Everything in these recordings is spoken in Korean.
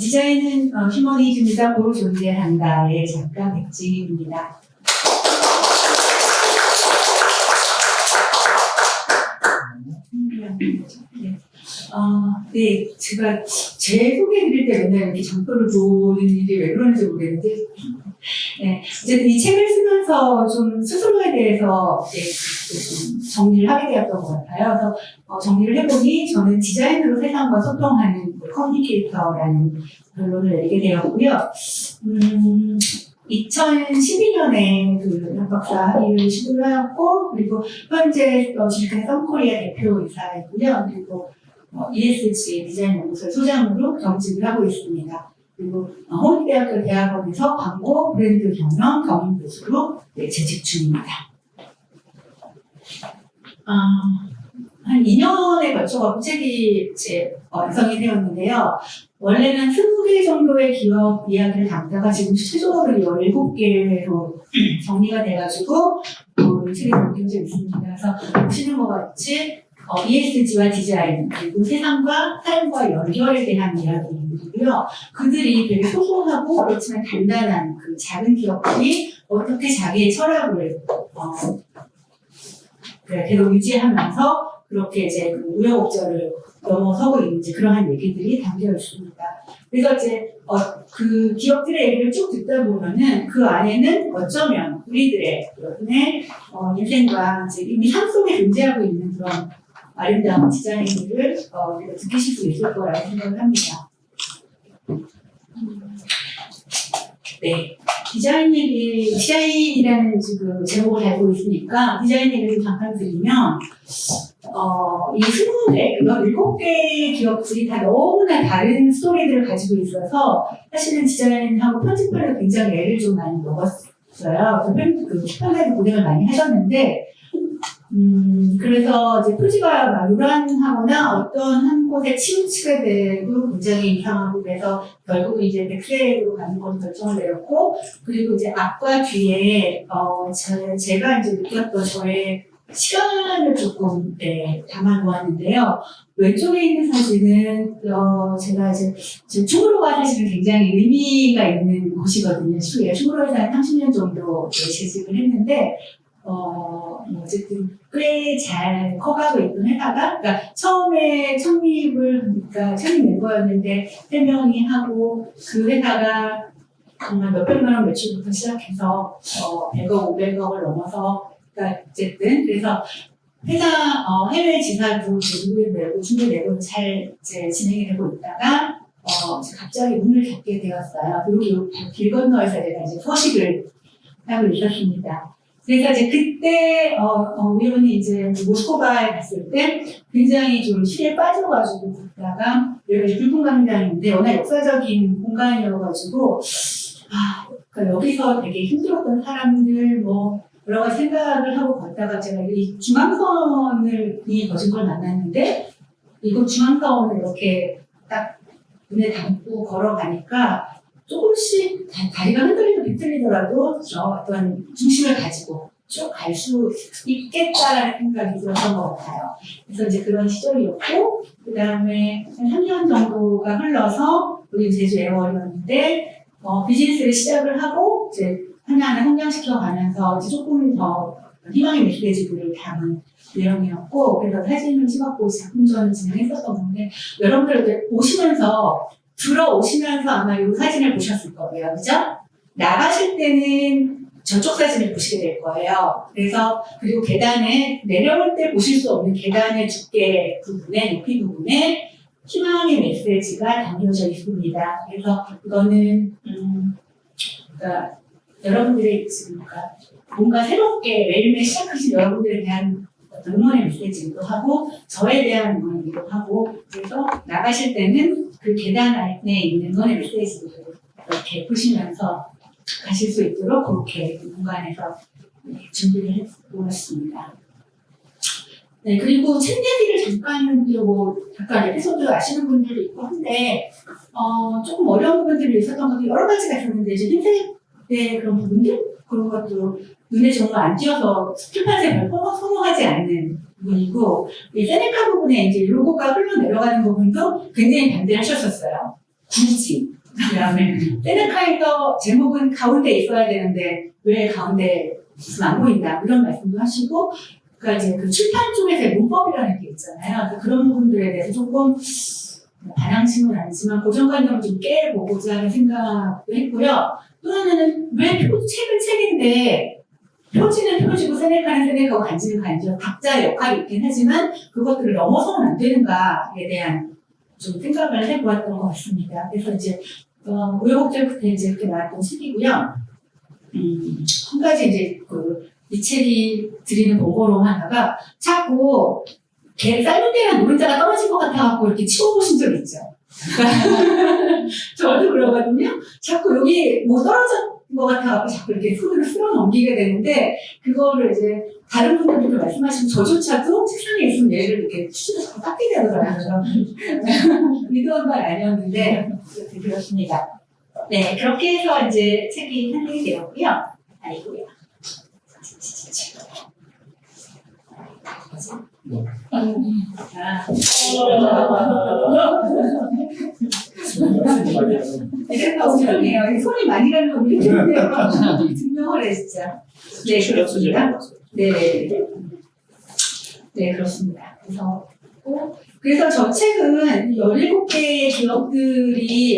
디자인은 휴머니즘이다 고로 존재한다의 작가 백지입니다. 네, 제가 제 소개해드릴 때 맨날 이렇게 장표를 보는 일이 왜 그러는지 모르겠는데, 네, 어쨌든 이 책을 쓰면서 좀 스스로에 대해서 좀 정리를 하게 되었던 것 같아요. 그래서 정리를 해보니 저는 디자인으로 세상과 소통하는 커뮤니케이터라는 결론을 내리게 되었고요. 2012년에 그 학박사 학위를 시도를 하였고, 그리고 현재 지금까지 썸코리아 대표이사이고요. 그리고 ESG 디자인 연구소 소장으로 겸직을 하고 있습니다. 그리고 홍익대학교 대학원에서 광고 브랜드 경영 경영 교수로 재직 중입니다. 한 2년에 걸쳐서 책이 이제 완성이 되었는데요. 원래는 20개 정도의 기업 이야기를 담다가 지금 최종으로 17개로 정리가 돼가지고 이 책이 남겨져 있습니다. 그래서 보시는 것 같이 ESG와 디자인, 그리고 세상과 삶과 연결에 대한 이야기이고요. 그들이 되게 소소하고 그렇지만 단단한 그 작은 기업들이 어떻게 자기의 철학을 계속 유지하면서 그렇게 이제 그 우여곡절을 넘어서고 있는지 그러한 얘기들이 담겨 있습니다. 그래서 이제 그 기업들의 얘기를 쭉 듣다 보면은 그 안에는 어쩌면 우리들의 여러분의 인생과 이제 이미 삶 속에 존재하고 있는 그런 아름다운 디자인들을 느끼실 수 있을 거라고 생각을 합니다. 네. 디자인이라는 지금 제목을 달고 있으니까 디자인 얘기를 좀 잠깐 드리면, 이 20개, 17개의 기업들이 다 너무나 다른 스토리들을 가지고 있어서 사실은 디자인하고 편집별로 굉장히 애를 좀 많이 먹었어요. 그 출판사에서 고생을 많이 하셨는데, 그래서 이제 표지가 막 요란하거나 어떤 한 곳에 치우치게 되고 굉장히 이상하고 그래서 결국은 이제 백색으로 가는 걸 결정을 내렸고, 그리고 이제 앞과 뒤에 제가 이제 느꼈던 저의 시간을 조금 담아 놓았는데요. 왼쪽에 있는 사진은 제가 이제 충무로가 사실은 굉장히 의미가 있는 곳이거든요. 충무로에서 한 30년 정도 재직을 했는데 어쨌든 꽤 잘 커가고 있던 회사가, 그러니까 처음에 창립 멤버였는데 3명이 하고 그 회사가 정말 몇백만 원 매출부터 시작해서 100억, 500억을 넘어서, 그러니까 어쨌든 그래서 회사 해외 지사도 미국에 내고 중국에 내고 잘 이제 진행이 되고 있다가 이제 갑자기 문을 닫게 되었어요. 그리고 길 건너에서 제가 이제 서식을 하고 있었습니다. 그래서 이제 그때 우연히 이제 모스크바에 갔을 때 굉장히 좀 시리에 빠져가지고 걷다가 여기가 붉은 광장인데 워낙 역사적인 공간이어가지고 그러니까 여기서 되게 힘들었던 사람들 여러 가지 생각을 하고 걷다가 제가 이 중앙선이 거진 걸 만났는데 이곳 중앙선을 이렇게 딱 눈에 담고 걸어가니까 조금씩 다리가 흔들리고 비틀리더라도 어떤 중심을 가지고 쭉 갈 수 있겠다라는 생각이 들었던 것 같아요. 그래서 이제 그런 시절이었고, 그 다음에 한 3년 정도가 흘러서 우리 제주 에어원이었는데 비즈니스를 시작을 하고 이제 하나하나 성장시켜 가면서 이제 조금 더 희망의 메시지들을 담은 내용이었고, 그래서 사진을 찍었고 작품전을 진행했었던 건데, 여러분들 이제 들어오시면서 아마 이 사진을 보셨을 거예요. 그죠? 나가실 때는 저쪽 사진을 보시게 될 거예요. 그래서, 그리고 계단에, 내려올 때 보실 수 없는 계단의 두께 부분에, 높이 부분에 희망의 메시지가 담겨져 있습니다. 그래서 이거는, 그러니까 여러분들의 지금 뭔가 새롭게 매일매일 시작하신 여러분들에 대한 응원의 메시지이기도 하고, 저에 대한 응원이기도 하고, 그래서 나가실 때는 그 계단 안에 있는 응원의 메시지를 이렇게 보시면서 가실 수 있도록 그렇게 공간에서 준비를 해보았습니다. 네, 그리고 책 얘기를 잠깐 에피소드 아시는 분들도 있고 한데, 조금 어려운 부분들이 있었던 것도 여러 가지가 있었는데, 이제 흰색의 그런 부분들? 그런 것도 눈에 정말 안 띄어서 출판사에 별로 선호하지 않는 부분이고, 이 세네카 부분에 이제 로고가 흘러내려가는 부분도 굉장히 반대하셨었어요. 굳이 그다음에 세네카에서 제목은 가운데 있어야 되는데 왜 가운데 있으면 안 보인다 이런 말씀도 하시고 그러니까 이제 그 출판 쪽에서의 문법이라는 게 있잖아요. 그런 부분들에 대해서 조금 반항심은 아니지만 고정관념을 좀 깨보고자 하는 생각도 했고요. 또 하나는 왜 책은 책인데 표지는 표지고 세네카는 세네카고 간지는 간지고 각자의 역할이 있긴 하지만 그것들을 넘어서는 안 되는가에 대한 좀 생각을 해보았던 것 같습니다. 그래서 이제 우여곡절부터 이제 이렇게 나왔던 책이고요. 한 가지 이제 이 책이 드리는 번거로움 하나가 자꾸 삶은 데랑 노른자가 떨어진 것 같아갖고 이렇게 치워보신 적 있죠? 저도 그러거든요. 자꾸 여기 뭐 떨어진 것 같아갖고 자꾸 이렇게 손으로 쓸어 넘기게 되는데 그거를 이제 다른 분들도 말씀하시면 저조차도 책상에 있으면 얘를 이렇게 수시로 자꾸 닦게 되더라고요. 의도한 건 아니었는데 그렇습니다. 네, 그렇게 해서 이제 책이 탄생이 되었고요. 아이고요. 이래서 죄송해요. 손이 많이 가는 거 이렇게 증명을 해 진짜. 네, 그렇습니다. 네, 네 그렇습니다. 그래서 저 책은 17개의 기업들이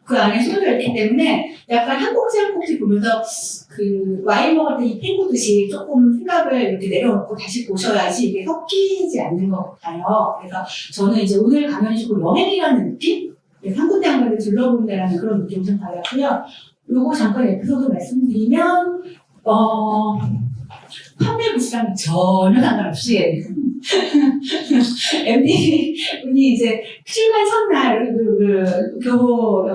그 안에 소개가 있기 때문에 약간 한 꼭지 한 꼭지 보면서 그 와인 먹을 때 이 헹구듯이 조금 생각을 이렇게 내려놓고 다시 보셔야지 이게 섞이지 않는 것 같아요. 그래서 저는 이제 오늘 강연이 조금 여행이라는 느낌? 한 군데 한 군데 둘러본다라는 그런 느낌을 좀 받았고요. 요거 잠깐 에피소드 말씀드리면 판매 부수랑 전혀 상관없이 MD 분이 이제 출간 첫날 교보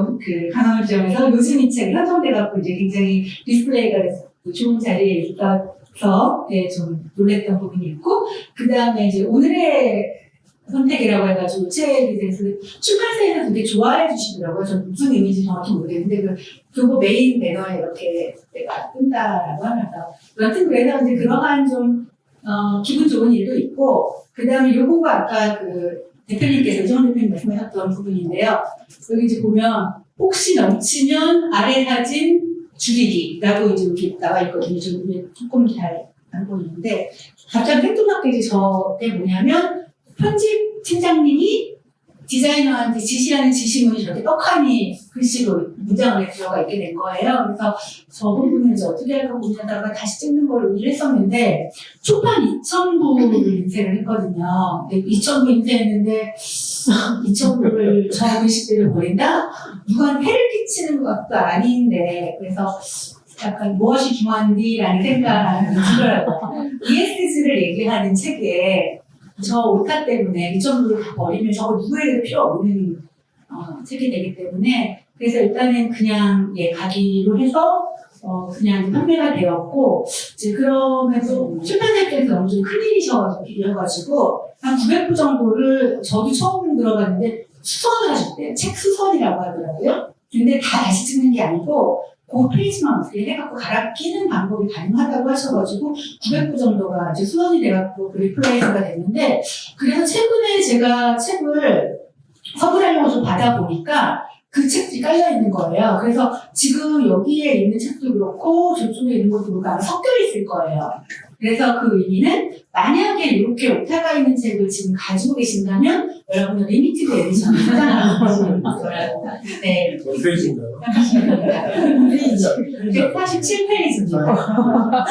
강화문점에서 요즘 이 책이 선정돼갖고 이제 굉장히 디스플레이가 돼서 좋은 자리에 있어서 좀 놀랬던 부분이 있고 그 다음에 이제 오늘의 선택이라고 해가지고 책에 대해서 출판사에서 되게 좋아해 주시더라고요. 저는 무슨 의미인지 정확히 모르겠는데 그 교보 메인 배너에 이렇게 내가 뜬다라고 하면서 여튼 그래서 이제 그러한 좀 기분 좋은 일도 있고 그 다음에 요거가 아까 그 대표님께서 이정원 대표님 말씀하셨던 부분인데요. 여기 이제 보면 혹시 넘치면 아래 사진 줄이기라고 이제 여기 나와 있거든요. 지금 조금 잘 안 보이는데 갑자기 생뚱맞게 이제 저게 뭐냐면 편집 팀장님이 디자이너한테 지시하는 지시문이 저렇게 떡하니 글씨로 문장에 들어가 있게 된 거예요. 그래서 저 부분은 이제 어떻게 할까 고민하다가 다시 찍는 걸 의뢰를 했었는데 초판 2,000부를 인쇄를 했거든요. 2,000부 인쇄했는데 2,000부를 저 글씨대로 버린다? 누구한테 해를 끼치는 것도 아닌데 그래서 약간 무엇이 중요한디라는 생각이 들더라고요. ESG를 얘기하는 책에 저 오타 때문에 2,000부를 다 버리면 저거 누구에게도 필요 없는 책이 되기 때문에 그래서 일단은 그냥 가기로 해서 그냥 판매가 되었고 이제 그럼에도 출판사께서 너무 좀 큰일이셔가지고 한 900부 정도를 저도 처음 들어봤는데 수선을 하셨대요. 책 수선이라고 하더라고요. 근데 다 다시 찍는 게 아니고 그 페이지만 어떻게 해갖고 갈아 끼는 방법이 가능하다고 하셔가지고 900부 정도가 이제 수선이 돼갖고 그 리플레이스가 됐는데 그래서 최근에 제가 책을 선물하려고 좀 받아보니까 그 책들이 깔려있는 거예요. 그래서 지금 여기에 있는 책도 그렇고 저쪽에 있는 것도 그렇고 아마 섞여 있을 거예요. 그래서 그 의미는 만약에 이렇게 오타가 있는 책을 지금 가지고 계신다면 여러분은 리미티드 에디션을 사장하는 거라고. 네. 몇 페이지인가요? 147페이지입니다.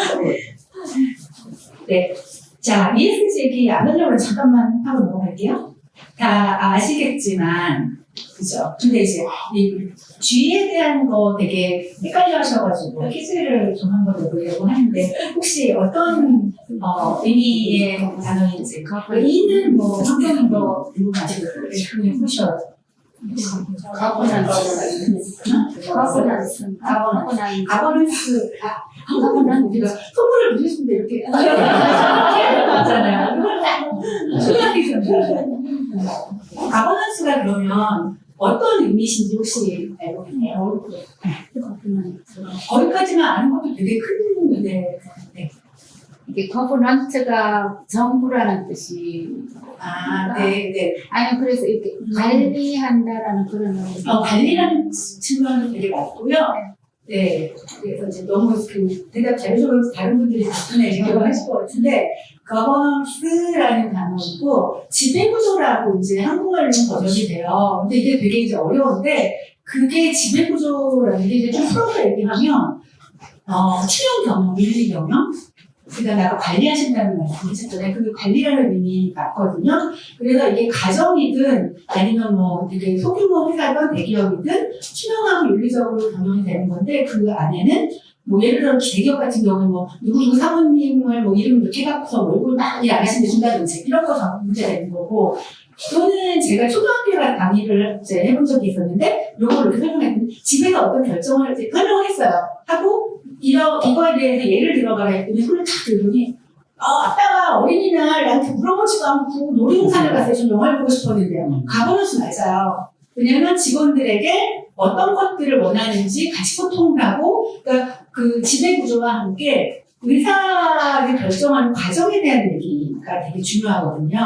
네. 자, ESG 얘기 안 하려고 잠깐만 하고 넘어갈게요. 다 아시겠지만 그죠? 근데 이제 이 G에 대한 거 되게 헷갈려 하셔가지고 퀴즈를 좀 한번 내보려고 하는데 혹시 어떤 의미의 단어인지 E는 뭐 환경인 거 궁금하시고 그냥 푸셔 가버넌스 우리가 선물을 주시는데 이렇게 하잖아요. 가버넌스가 그러면 어떤 의미신지 혹시 알고 계세요? 거기까지만 아는 것도 되게 큰 문제인데 이게 거버넌트가 정부라는 뜻이. 네. 아니, 그래서 이렇게 관리한다라는 그런 의미. 관리라는 측면은 되게 맞고요. 네. 그래서 이제 너무 대답 잘해줘서 다른 분들이 답변에 얘기하실 것 같은데, governance라는 단어이고, 지배구조라고 이제 한국말로 번역이 돼요. 근데 이게 되게 이제 어려운데, 그게 지배구조라는 게 이제 좀 풀어서 얘기하면, 투명 경영, 윤리 경영, 그러니까 아까 관리하신다는 말씀 하셨잖아요. 그게 관리라는 의미 맞거든요. 그래서 이게 가정이든 아니면 뭐 되게 소규모 회사든 대기업이든 투명하고 윤리적으로 경영이 되는 건데 그 안에는 뭐 예를 들어 대기업 같은 경우는 뭐 누구 사모님을 뭐 이름 이렇게 해갖고서 월급을 막 일 안 하시는데 준다든지 이런 거 문제되는 거고 또는 제가 초등학교 가서 강의를 이제 해본 적이 있었는데 요걸 이렇게 설명했더니 집에서 어떤 결정을 이제 설명을 했어요. 하고 이거에 대해서 예를 들어가라 했더니 손을 탁 들더니 아빠가 어린이날 나한테 물어보지도 않고 놀이동산을 갔어요. 좀 영화를 보고 싶었는데요. 가보면서 맞아요. 왜냐면 직원들에게 어떤 것들을 원하는지 같이 소통을 하고 그러니까 그 지배구조와 함께 의사를 결정하는 과정에 대한 얘기가 되게 중요하거든요.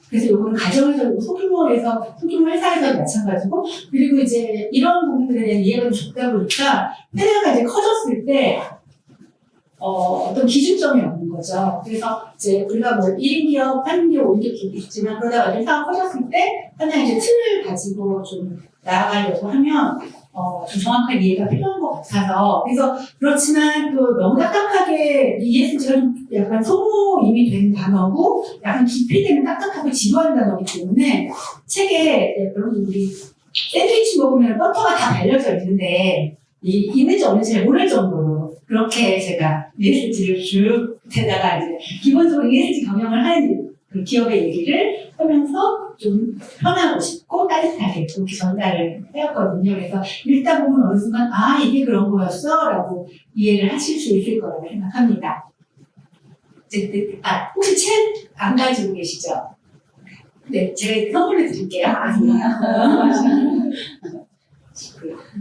그래서 이거는 가정에서도 소규모 회사에서도 마찬가지고 그리고 이제 이런 부분들에 대한 이해가 좀 적다 보니까 회사가 이제 커졌을 때 어떤 기준점이 없는 거죠. 그래서 이제 우리가 뭐 1인 기업, 8인 기업, 5인 기업 있지만 그러다가 회사가 커졌을 때 하나 이제 틀을 가지고 좀 나아가려고 하면 좀 정확한 이해가 필요한 것 같아서 그래서 그렇지만 또 너무 딱딱하게 ESG가 좀 약간 소모임이 된 단어고 약간 깊이 되면 딱딱하고 지루한 단어이기 때문에 책에 여러분 우리 샌드위치 먹으면 버터가 다 발려져 있는데 있는지 없는지 잘 모를 정도로 그렇게 제가 ESG를 쭉 대다가 이제 기본적으로 ESG 경영을 하는 그 기업의 얘기를 하면서 좀 편하고 싶고 따뜻하게 그렇게 전달을 해왔거든요. 그래서 읽다 보면 어느 순간 이게 그런 거였어? 라고 이해를 하실 수 있을 거라고 생각합니다. 혹시 책 안 가지고 계시죠? 네, 제가 선물을 드릴게요.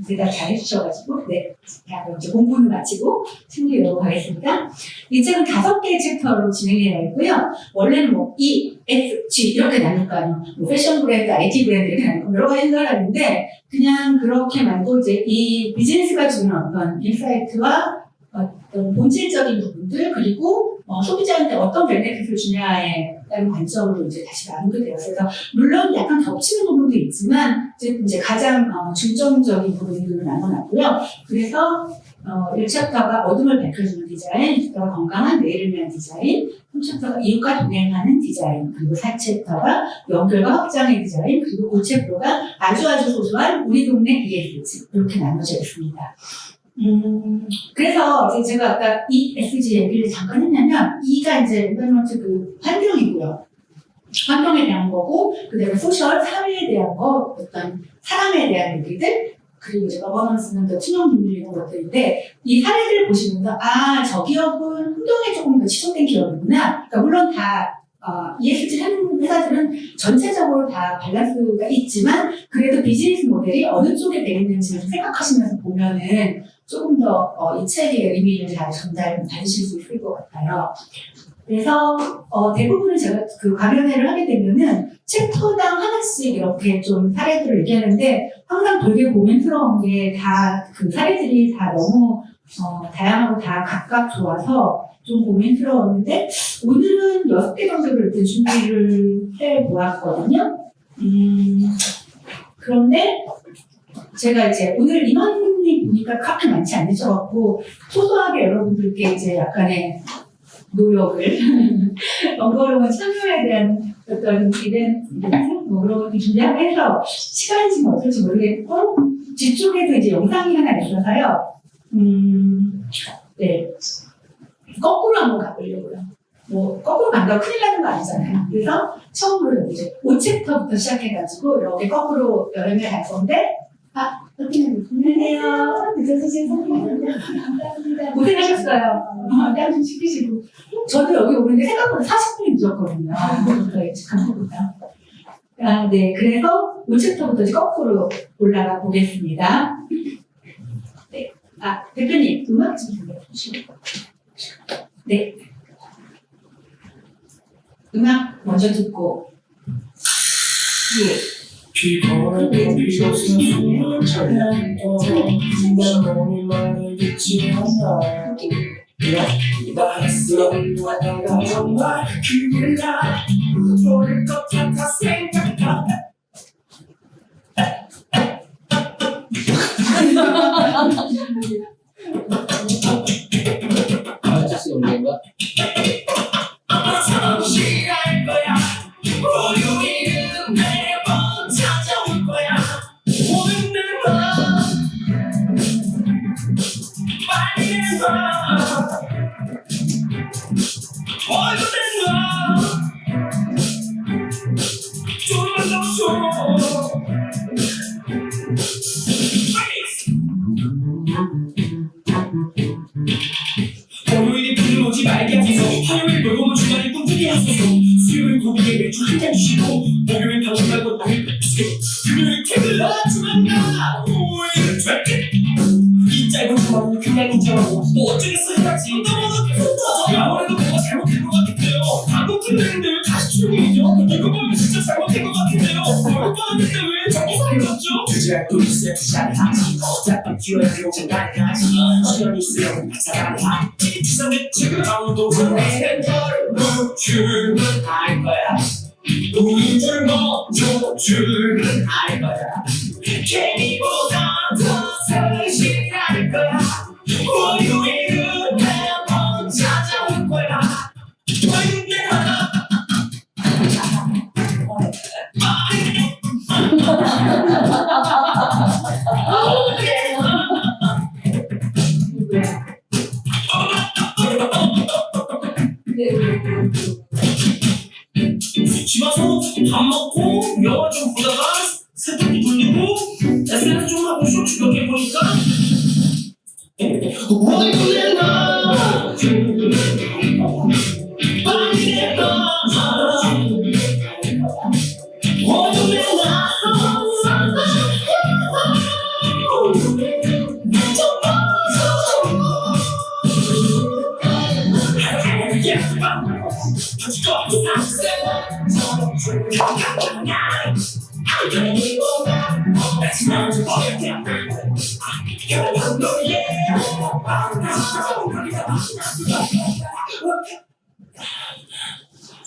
대답 잘 해주셔가지고, 네. 자, 그럼 이제 공부는 마치고 챙기려고 하겠습니다. 이 책은 5개의 챕터로 진행이 되어 있고요. 원래는 뭐 E, S, G 이렇게 나눌 거 아니에요. 뭐 패션 브랜드, IT 브랜드 이렇게 나눌 거 여러 가지 생각을 하는데 그냥 그렇게 말고 이제 이 비즈니스가 주는 어떤 인사이트와 어떤 본질적인 부분들 그리고 소비자한테 어떤 베네핏을 주냐에 대한 관점으로 이제 다시 나누게 되었어요. 그래서 물론 약간 겹치는 부분도 있지만 이제 가장 중점적인 부분들을 나눠놨고요. 그래서 1챕터가 어둠을 밝혀주는 디자인, 2챕터가 건강한 내일을 위한 디자인, 3챕터가 이웃과 동행하는 디자인, 그리고 4챕터가 연결과 확장의 디자인, 그리고 5챕터가 아주 소소한 우리 동네 ESG 이렇게 나눠져 있습니다. 그래서 이제 제가 아까 ESG 얘기를 잠깐 했냐면 E가 이제 environment 그 환경이고요. 환경에 대한 거고 그다음에 소셜 사회에 대한 거 어떤 사람에 대한 얘기들 그리고 이제 거버넌스는 더 투명 윤리 이런 것들인데 이 사례들을 보시면서 저 기업은 환경에 조금 더 치중된 기업이구나. 그러니까 물론 다 ESG 하는 회사들은 전체적으로 다 밸런스가 있지만 그래도 비즈니스 모델이 어느 쪽에 돼 있는지를 생각하시면서 보면은 조금 더 이 책의 의미를 잘 받으실 수 있을 것 같아요. 그래서 대부분은 제가 그 가변회를 하게 되면은 챕터당 하나씩 이렇게 좀 사례들을 얘기하는데 항상 되게 고민스러운 게 다 그 사례들이 다 너무 다양하고 다 각각 좋아서 좀 고민스러웠는데 오늘은 6개 정도를 이렇게 준비를 해보았거든요. 그런데 제가 이제 오늘 인원이 보니까 그렇게 많지 않으셔갖고 소소하게 여러분들께 이제 약간의 노력을 번거로운 참여에 대한 어떤 이벤트 뭐 그런 것도 준비하고 해서 시간이 지금 어떨지 모르겠고 뒤쪽에도 이제 영상이 하나 있어서요. 네. 거꾸로 한번 가보려고요. 뭐 거꾸로 간다고 큰일 나는 거 아니잖아요. 그래서 처음으로 이제 5챕터부터 시작해가지고 이렇게 거꾸로 여러 개 갈 건데 안녕하세요. 늦어주신 선생님 감사합니다. 고생하셨어요. 땀 좀 식히시고. 저도 여기 오는데 생각보다 40분이 늦었거든요. 감사합니다. 네. 그래서 5챕터부터 이제 거꾸로 올라가 보겠습니다. 네. 대표님, 음악 좀 들려주시고. 네. 음악 먼저 듣고 예. 피곤한 커피 없어 숨을 차려도 내 몸이 말을 듣지 않아 나했어 하다가 정말 기분이 나 모를 것 같아 생각나 아저씨 언제인가? 정신할 거야 월요일은 매번 찾아올 거야 오는 내가 빨리 해봐 얼굴 내가 좀만 더 줘 월요일이 불을 오지 말게 하소서 화요일 놀고는 주말에 꿈꾸게 하소서 수요일 고객에 맥주 한잔 주시고 목요일 당신 말고 나를 뵙으세요 금요일 퇴근하 주말가 토요일 절대 이 짧은 주말은 그냥 인정하고 뭐 어쩌겠어 해야지 너무너무 힘들어 아무래도 뭔가 잘못된 것 같은데요 방금 틀렸는데 왜 다시 출근이죠 이거 보면 진짜 잘못된 것 같은데요 뭘 뻔했는데 왜 자꾸 살렸죠 주제할 또 있어야 투자를 하지 어차피 뛰어야 경쟁가를 하지 시간이 있으면 사랑을 하지 지상대 지금 아무도 전에 너를 출근할 거야 우는 줄 먼저 출근할 거야 괜히보다 더 성실할 거야 월요일은 매번 찾아올 거야 언제나 집 와서 밥 먹고 영화 좀 보다가 세탁기 돌리고 SNS 좀 하고 쇼츠 몇 개 보니까 월요일에 나 빨리 나 월요일에 나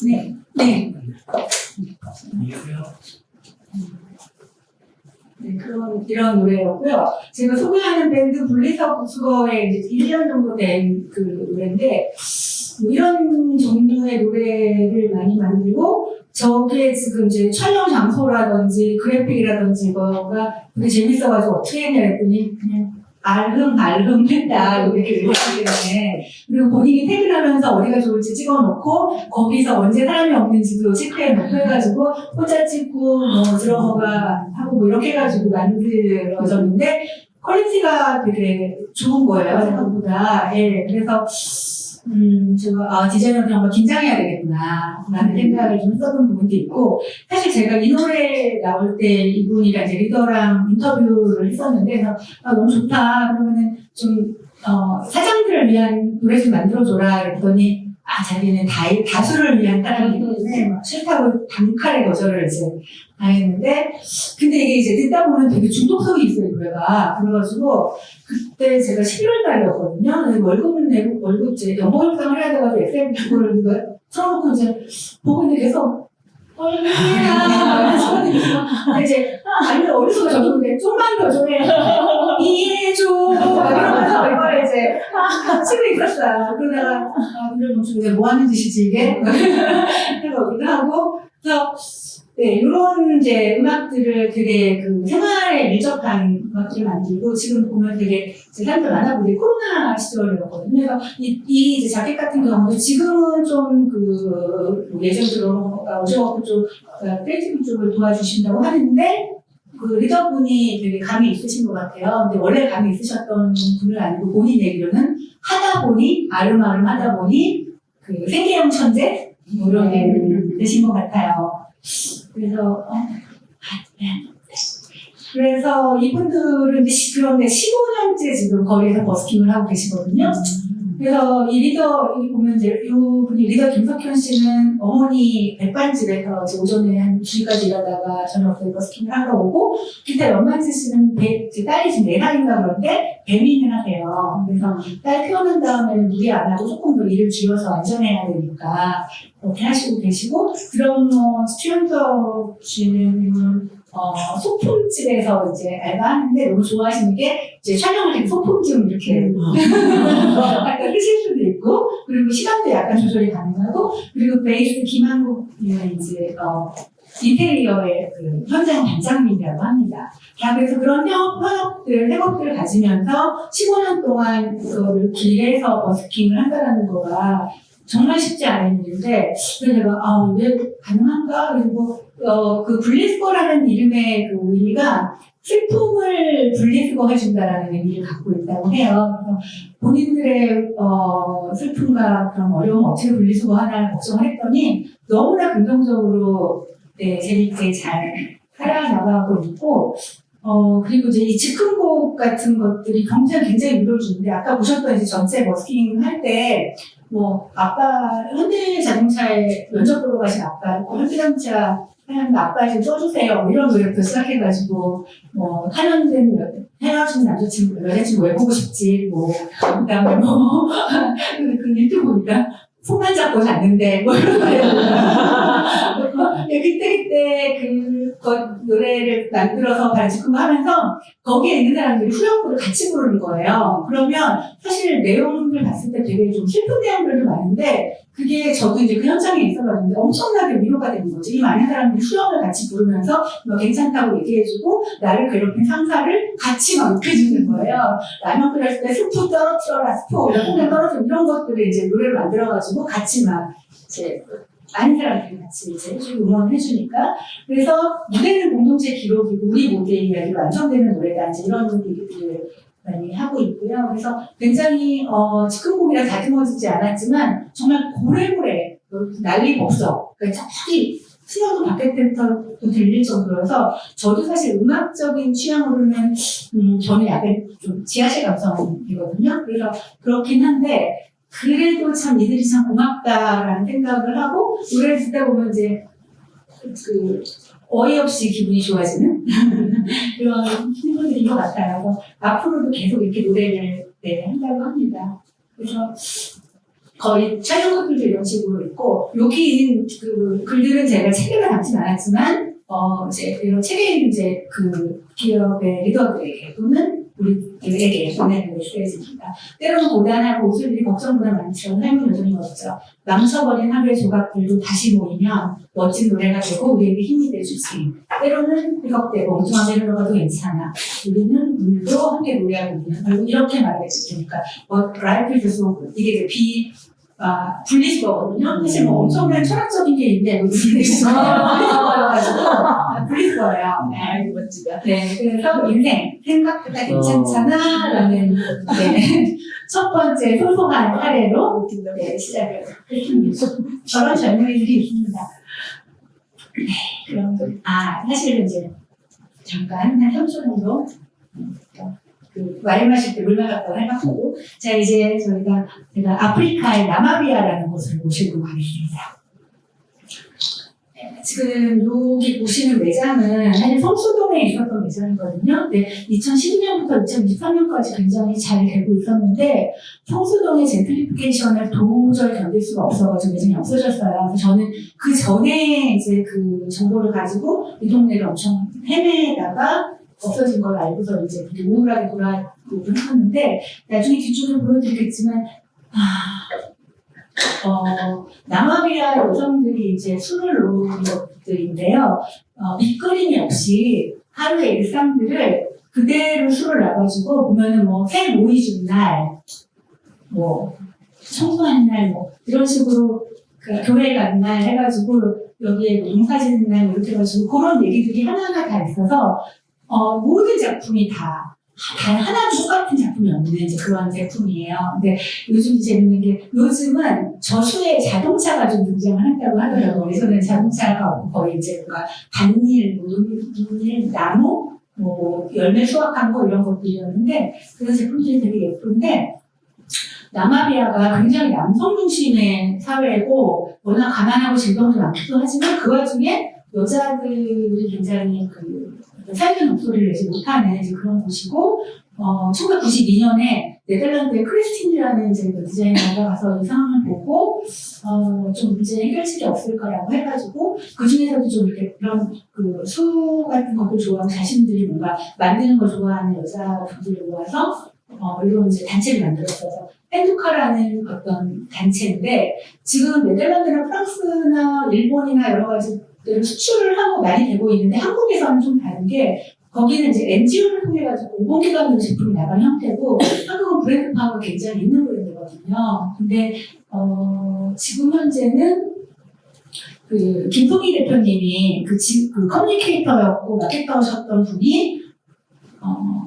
네. 네. 네, 이런 노래였고요. 제가 소개하는 밴드 분리석 국수거에 이제 1년 정도 된 그 노래인데, 뭐 이런 종류의 노래를 많이 만들고, 저게 지금 이제 촬영 장소라든지 그래픽이라든지 이거가 되게 재밌어가지고 어떻게 했냐 했더니 그냥 알흥 했다 이렇게 얘기하기 때문에 그리고 본인이 퇴근하면서 어디가 좋을지 찍어놓고 거기서 언제 사람이 없는지도 체크해놓고 해가지고 혼자 찍고 뭐 드러머가 하고 뭐 이렇게 해가지고 만들어졌는데 퀄리티가 되게 좋은 거예요 생각보다. 예, 그래서 제가 디자이너들 한번 긴장해야 되겠구나 라는 생각을 좀 했었던 부분도 있고, 사실 제가 이 노래 나올 때 이분이랑 이제 리더랑 인터뷰를 했었는데 그래서 너무 좋다 그러면은 좀 사장들을 위한 노래 좀 만들어줘라 그랬더니 자기는 다수를 위한 따라기 때문에 막 싫다고 단칼에 거절을 이제 당했는데, 근데 이게 이제 듣다 보면 되게 중독성이 있어요, 이 노래가. 그래가지고, 그때 제가 11월 달이었거든요. 월급은 내고, 월급 이제 연봉 협상을 해야 돼가지고 엑셀 그걸 틀어놓고 이제 보고 있는데 계속, 얼마야. 근데 이제, 아니면 어디서 저러는데, 좀만 더 좀 해. 이해해줘. 막 이러면서 이걸 이제 치고 있었어요. 그러다가, 오늘 뭐 하는 짓이지, 이게? 그러기도 하고, 그래서, 네, 이런 이제 음악들을 되게 그 생활에 밀접한 음악들을 만들고, 지금 보면 되게 사람들 많아 보이게 코로나 시절이었거든요. 그래서 이 이제 자켓 같은 경우도 지금은 좀 예전처럼 오셔갖고 좀 크리에이티브 쪽을 도와주신다고 하는데, 그 리더분이 되게 감이 있으신 것 같아요. 근데 원래 감이 있으셨던 분을 아니고 본인 얘기로는 하다 보니, 아름아름 하다 보니, 그 생계형 천재? 뭐 이런 게 되신 것 같아요. 그래서 이분들은 그런데 15년째 지금 거리에서 버스킹을 하고 계시거든요. 그래서 이 리더, 여기 보면 이제 요 분이 리더 김석현 씨는 어머니 백반집에서 이제 오전에 한 2시까지 일하다가 저녁 때 버스킹을 하러 오고, 기타 연만지 씨는 제 딸이 지금 4살인가 그런데 배민을 하세요. 그래서 딸 태어난 다음에는 무리 안 하고 조금 더 일을 줄여서 안전해야 되니까 그렇게 하시고 계시고, 드러머 최현석 씨는 소품집에서 이제 알바하는데 너무 좋아하시는 게 이제 촬영을 할 때 소품 좀 이렇게 약간 쓰실 수도 있고, 그리고 시간도 약간 조절이 가능하고, 그리고 베이스 김한국님은 이제 인테리어의 그 현장 반장님이라고 합니다. 자, 그래서 그런 협업들을 가지면서 15년 동안 그거를 길게 해서 버스킹을 한다는 거가 정말 쉽지 않은 일인데, 그래서 제가, 왜 가능한가? 그리고, 그 분리수거라는 이름의 그 의미가 슬픔을 분리수거 해준다라는 의미를 갖고 있다고 해요. 그래서 본인들의, 슬픔과 그런 어려움 어떻게 분리수거 하나 걱정을 했더니 너무나 긍정적으로, 네, 재밌게 잘 살아나가고 있고, 그리고 이제 이 즉흥곡 같은 것들이 굉장히 위로를 주는데, 아까 보셨던 이제 전체 버스킹 할 때, 아빠, 현대자동차에 면접 보러 가신 아빠, 현대자동차 하는 아빠 좀 써주세요. 이런 노래부터 시작해가지고, 헤어진 남자친구, 여자친구 왜 보고 싶지, 그 다음에 그 유튜브 보니까, 손만 잡고 잤는데, 이런 노래. 그때 노래를 만들어서 같이 하면서 거기에 있는 사람들이 후렴구를 같이 부르는 거예요. 그러면 사실 내용을 봤을 때 되게 좀 슬픈 내용들도 많은데, 그게 저도 이제 그 현장에 있어봤는데 엄청나게 위로가 되는 거지. 이 많은 사람들이 후렴을 같이 부르면서 괜찮다고 얘기해주고, 나를 괴롭힌 상사를 같이 막 욕해주는 거예요. 라면 끓였을 때 스프 떨어뜨려라, 스프 콩을 떨어뜨려, 이런 것들을 이제 노래를 만들어가지고 같이 막 이제 많은 사람들이 같이 이제 해주고 응원해주니까. 그래서 무대는 공동체 기록이고 우리 모두의 이야기가 완성되는 노래다, 이제 이런 얘기들을 많이 하고 있고요. 그래서 굉장히 즉흥곡이라 다듬어지지 않았지만 정말 고래고래 난리가 없어. 그러니까 저기 신호도 바깥에서도 들릴 정도여서, 저도 사실 음악적인 취향으로는 저는 약간 좀 지하실 감성이거든요. 그래서 그렇긴 한데, 그래도 참 이들이 참 고맙다라는 생각을 하고, 노래를 듣다 보면 이제 어이없이 기분이 좋아지는 그런 친구들인 것 같아요. 그래서 앞으로도 계속 이렇게 노래를 한다고 합니다. 그래서 거의 촬영 것들도 이런 식으로 있고, 여기 있는 그 글들은 제가 책에는 담진 않았지만, 이제 이런 책에 있는 이제 그 기업의 리더들에게 또는 우리들에게 보내는 메시지입니다. 때로는 고단하고 웃을 일이 걱정보다 많지만 삶은 여전히 멋져. 망쳐버린 하루의 조각들도 다시 모이면 멋진 노래가 되고 우리에게 힘이 돼주지. 때로는 삐걱대고 엉뚱하게 흘러가도 괜찮아. 우리는 오늘도 함께 노래하고 있는, 결국 이렇게 말해주니까 라이프 이즈 소그, 이게 이제 분리수거거든요. 사실 엄청난 철학적인 게 있는데, 분리수거예요. 아이고, 멋지다. 네, 그래서 인생, 생각보다 괜찮잖아, 라는, 첫 번째 소소한 사례로, 시작을 했습니다. 저런 젊은이들이 있습니다. 그럼, 사실은 이제, 잠깐, 한 3초 정도, 와인 마실 때 물 마셨다고 해갖고, 자, 이제 제가 아프리카의 나마비아라는 곳을 모시고 가겠습니다. 지금 여기 보시는 매장은 사실 성수동에 있었던 매장이거든요. 2012년부터 2023년까지 굉장히 잘 되고 있었는데, 성수동의 젠트리피케이션을 도저히 견딜 수가 없어가지고 매장이 없어졌어요. 그래서 저는 그 전에 이제 그 정보를 가지고 이 동네를 엄청 헤매다가 없어진 걸 알고서 이제 되게 우울하게 돌아오고 했었는데, 나중에 뒤쪽을 보여드리겠지만, 나마비아 여성들이 이제 술을 놓은 것들인데요. 밑그림이 없이 하루의 일상들을 그대로 술을 놔가지고 보면은 새 모이 준 날, 청소하는 날, 이런 식으로 교회 간 날 해가지고 여기에 농사 짓는 날 이렇게 해가지고 그런 얘기들이 하나하나 다 있어서 모든 작품이 단 하나도 똑같은 작품이 없는 이제 그런 제품이에요. 근데 요즘 재밌는 게, 요즘은 저수에 자동차가 좀 등장을 한다고 하더라고요. 예전에는 자동차가 없고 거의 이제 밭일, 논일, 나무, 열매 수확한 거 이런 것들이었는데, 그런 제품들이 되게 예쁜데, 나마비아가 굉장히 남성 중심의 사회고 워낙 가난하고 질병도 많기도 하지만 그 와중에 여자들이 굉장히 사회적 목소리를 내지 못하는 이제 그런 곳이고 1992년에 네덜란드의 크리스틴이라는 이제 디자이너가 가서 이 상황을 보고 좀 문제 해결책이 없을까라고 해가지고 그 중에서도 좀 이렇게 그런 수 같은 것도 좋아하고 자신들이 뭔가 만드는 걸 좋아하는 여자분들을 모아서 이런 이제 단체를 만들었어서 펜두카라는 어떤 단체인데 지금 네덜란드나 프랑스나 일본이나 여러 가지 수출을 하고 많이 되고 있는데 한국에서는 좀 다른 게 거기는 이제 NGO를 통해 가지고 공공기관으로 제품이 나가는 형태고 한국은 브랜드 파워가 굉장히 있는 브랜드거든요. 근데 지금 현재는 김동희 대표님이 그 커뮤니케이터였고 마케터셨던 분이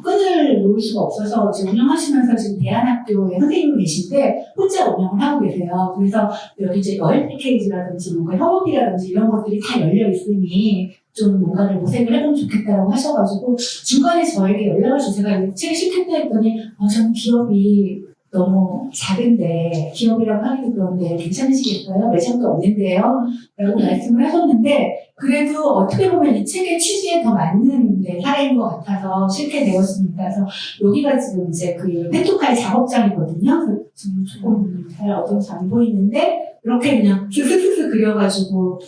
끈을 놓을 수가 없어서 지금 운영하시면서 지금 대안학교에 선생님이 계신데 혼자 운영을 하고 계세요. 그래서 여기 이제 여행 패키지라든지 뭔가 협업이라든지 이런 것들이 다 열려 있으니 좀 뭔가를 모색을 해보면 좋겠다고 하셔가지고 중간에 저에게 연락을 주세요. 제가 책을 싫겠다 했더니 저는 기업이 너무 작은데 기업이라고 하기도 그런데 괜찮으시겠어요? 매장도 없는데요? 라고 말씀을 하셨는데 그래도 어떻게 보면 이 책의 취지에 더 맞는 사례인 것 같아서 실게 되었습니다. 그래서 여기가 지금 이제 펜토카의 작업장이거든요. 지금 조금 잘 어두워서 안 보이는데 이렇게 그냥 슥슥슥 그려가지고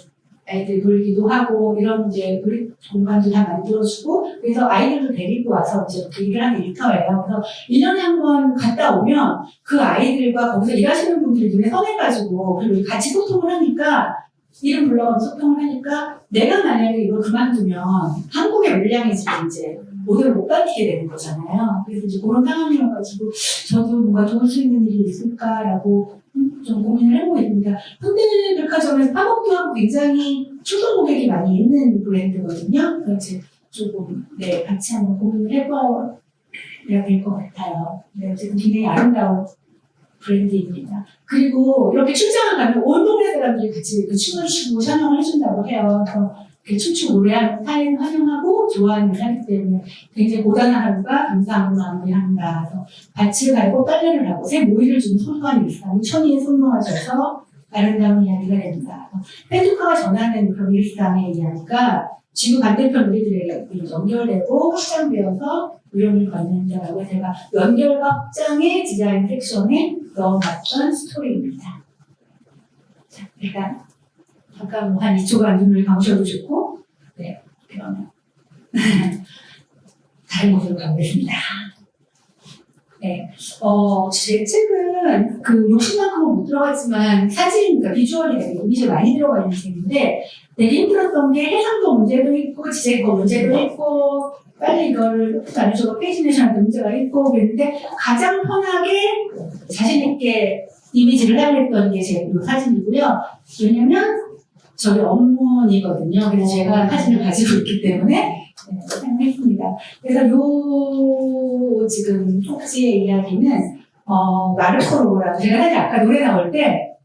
아이들 놀기도 하고 이런 이제 놀이 공간도 다 만들어주고 그래서 아이들도 데리고 와서 이제 그 일을 하는 일터예요. 그래서 1년에 한 번 갔다 오면 그 아이들과 거기서 일하시는 분들이 눈에 선해가지고 그리고 같이 소통을 하니까 이름 불러가면서 소통을 하니까 내가 만약에 이걸 그만두면 한국의 물량이 지금 이제 모델을 못 받게 되는 거잖아요. 그래서 이제 그런 상황이어가지고 저도 뭔가 도울 수 있는 일이 있을까라고 좀 고민을 해보고 있습니다. 현대백화점에서 팝업도 하고 굉장히 출동 고객이 많이 있는 브랜드거든요. 그래서 조금 같이 한번 고민을 해봐야 될 것 같아요. 네, 어쨌든 굉장히 아름다운 브랜드입니다. 그리고 이렇게 출장을 가면 온 동네 사람들이 같이 춤을 추고 촬영을 해준다고 해요. 그래서 이렇게 춤추고 노래하는 타인 환영하고 좋아하는 일 하기 때문에 굉장히 고단한 하루가 감사한 마음을 한다. 그래서 밭을 갈고 빨래를 하고 새 모이를 주는 소소한 일상이 천이에 손모아져서 아름다운 이야기가 된다. 펜두카가 전하는 그런 일상의 이야기가 지구 반대편 우리들에게 연결되고 확장되어서 우연을 걷는다라고 제가 연결과 확장의 디자인 섹션에 넣어봤던 스토리입니다. 자, 일단 잠깐 한 2초간 눈을 감으셔도 좋고, 네, 그러면 다른 곳으로 가보겠습니다. 네, 제 책은 욕심만큼은 못 들어갔지만 사진, 그러니까 비주얼이 이미지 많이 들어가 있는 책인데 되게 힘들었던 게 해상도 문제도 있고 지제거 문제도 있고 빨리 이거를 나눠줘서 페이지네이션한테 문제가 있고 그랬는데 가장 편하게 자신있게 이미지를 사용했던 게 제 사진이고요. 왜냐면 저희 어머니거든요. 그래서 제가 사진을 가지고 있기 때문에 사용했습니다. 그래서 지금 톡지의 이야기는 마르코 로고라고 제가 사실 아까 노래 나올 때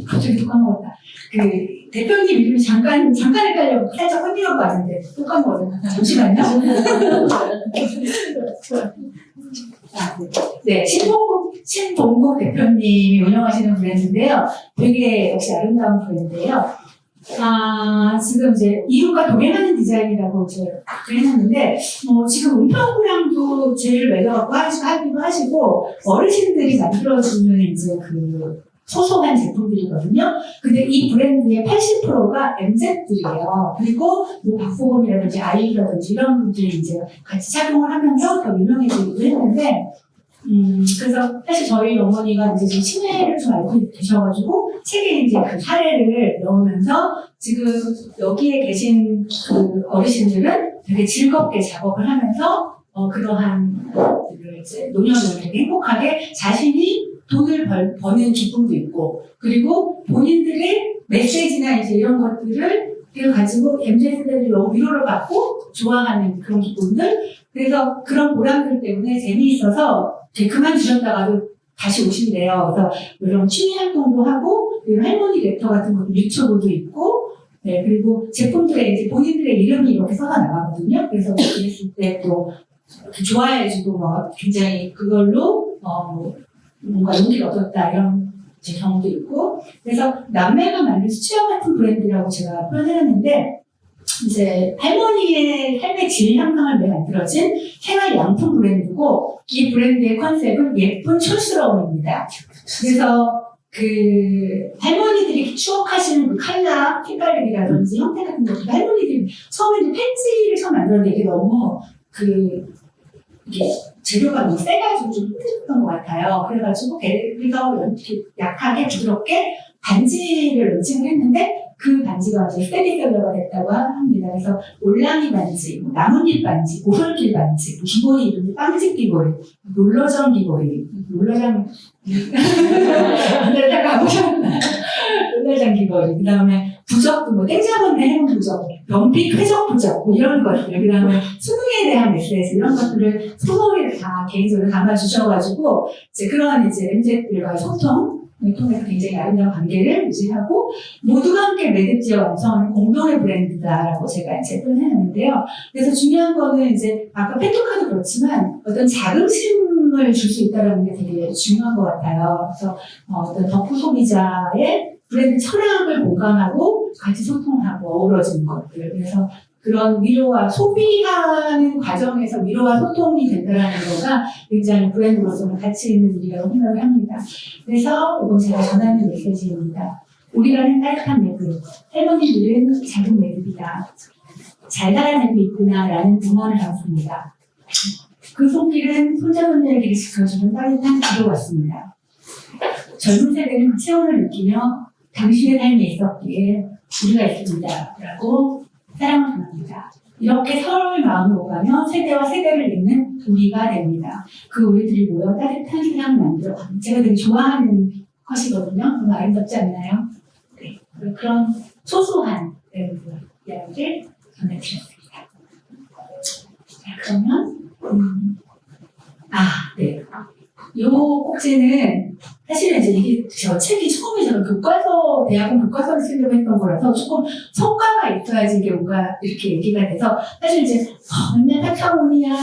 갑자기 또 까먹었다. 대표님 이름이 잠깐 헷갈려고 살짝 혼미한 것 같은데 또 까먹었어요. 잠시만요. 네, 신동국 대표님이 운영하시는 브랜드인데요. 되게 역시 아름다운 브랜드예요. 지금 이제 이웃과 동행하는 디자인이라고 제가 해놨는데, 지금 은평구랑도 제일 매력하고 하기도 하시고, 어르신들이 만들어주는 이제 소소한 제품들이거든요. 근데 이 브랜드의 80%가 MZ들이에요. 그리고 뭐 박보검이라든지 아이유라든지 이런 분들이 이제 같이 착용을 하면서 더 유명해지기도 했는데, 그래서 사실 저희 어머니가 이제 지금 치매를 좀 알고 계셔가지고 책에 이제 그 사례를 넣으면서 지금 여기에 계신 어르신들은 되게 즐겁게 작업을 하면서 그러한 이제 노년을 되게 행복하게 자신이 돈을 버는 기쁨도 있고 그리고 본인들의 메시지나 이제 이런 것들을 가지고 MZ세대들이 너무 위로를 받고 좋아하는 그런 기쁨들 그래서 그런 보람들 때문에 재미있어서 그만두셨다가도 다시 오신대요. 그래서 이런 취미 활동도 하고 그리고 할머니 랩터 같은 것도 유튜브도 있고 네, 그리고 제품들에 이제 본인들의 이름이 이렇게 써서 나가거든요. 그래서 그랬을 때 또 좋아해주고 굉장히 그걸로 뭔가 용기를 얻었다 이런 제 경우도 있고 그래서 남매가 만든 수채화 같은 브랜드라고 제가 표현해놨는데 이제 할머니의 삶의 질 향상을 위해 만들어진 생활 양품 브랜드고 이 브랜드의 컨셉은 예쁜 촌스러움입니다. 그래서 그 할머니들이 추억하시는 그 컬러, 색깔이라든지 형태 같은 것도 할머니들이 처음에는 팬츠를 처음 만들었는데 이게 너무 이게 재료가 너무 세가지고 좀 힘들었던 것 같아요. 그래가지고 우리가 이렇게 약하게 부드럽게 반지를 런칭을 했는데 그 반지가 이제 스테디셀러가 됐다고 합니다. 그래서 올랑이 반지, 나뭇잎 반지, 오솔길 반지, 귀걸이 이름이 빵집 귀걸이, 롤러장 귀걸이, 롤러장 귀걸이, 그 다음에 부적도 뭐 땡잡았네 해본 부적, 연필 회적 부적 뭐 이런 것들, 그 다음에 수능에 대한 메시지 이런 것들을 소소하게 다 개인적으로 담아주셔가지고 이제 그런 이제 MZ들과의 소통을 통해서 굉장히 아름다운 관계를 유지하고 모두가 함께 매듭지어 완성하는 공동의 브랜드다라고 제가 이제 표현해놨는데요. 그래서 중요한 거는 이제 아까 펜토카도 그렇지만 어떤 자긍심을 줄 수 있다는 게 되게 중요한 것 같아요. 그래서 어떤 덕후 소비자의 브랜드 철학을 공감하고 같이 소통하고 어우러지는 것들. 그래서 그런 위로와 소비하는 과정에서 위로와 소통이 된다는 거가 굉장히 브랜드로서는 가치 있는 일이라고 생각을 합니다. 그래서 이건 제가 전하는 메시지입니다. 우리라는 따뜻한 매듭, 할머니들은 작은 매듭이다. 잘 살아내고 있구나라는 응원을 담습니다. 그 손길은 손자손녀에게 지켜주는 따뜻한 기도 같습니다. 젊은 세대는 그 체온을 느끼며 당신의 삶에 있었기에 우리가 있습니다. 라고 사랑을 전합니다. 이렇게 서로의 마음을 오가며 세대와 세대를 잇는 우리가 됩니다. 그 우리들이 모여 따뜻한 세상을 만들어 갑니다. 제가 되게 좋아하는 컷이거든요. 너무 아름답지 않나요? 네. 그런 소소한 이야기를 전해드렸습니다. 자, 그러면 네. 요 꼭지는 사실은 이제 이게 저 책이 처음에 제가 교과서, 대학원 교과서를 쓰려고 했던 거라서 조금 성과가 있어야지 이게 뭔가 이렇게 얘기가 돼서 사실 이제 맨날 파타고니아,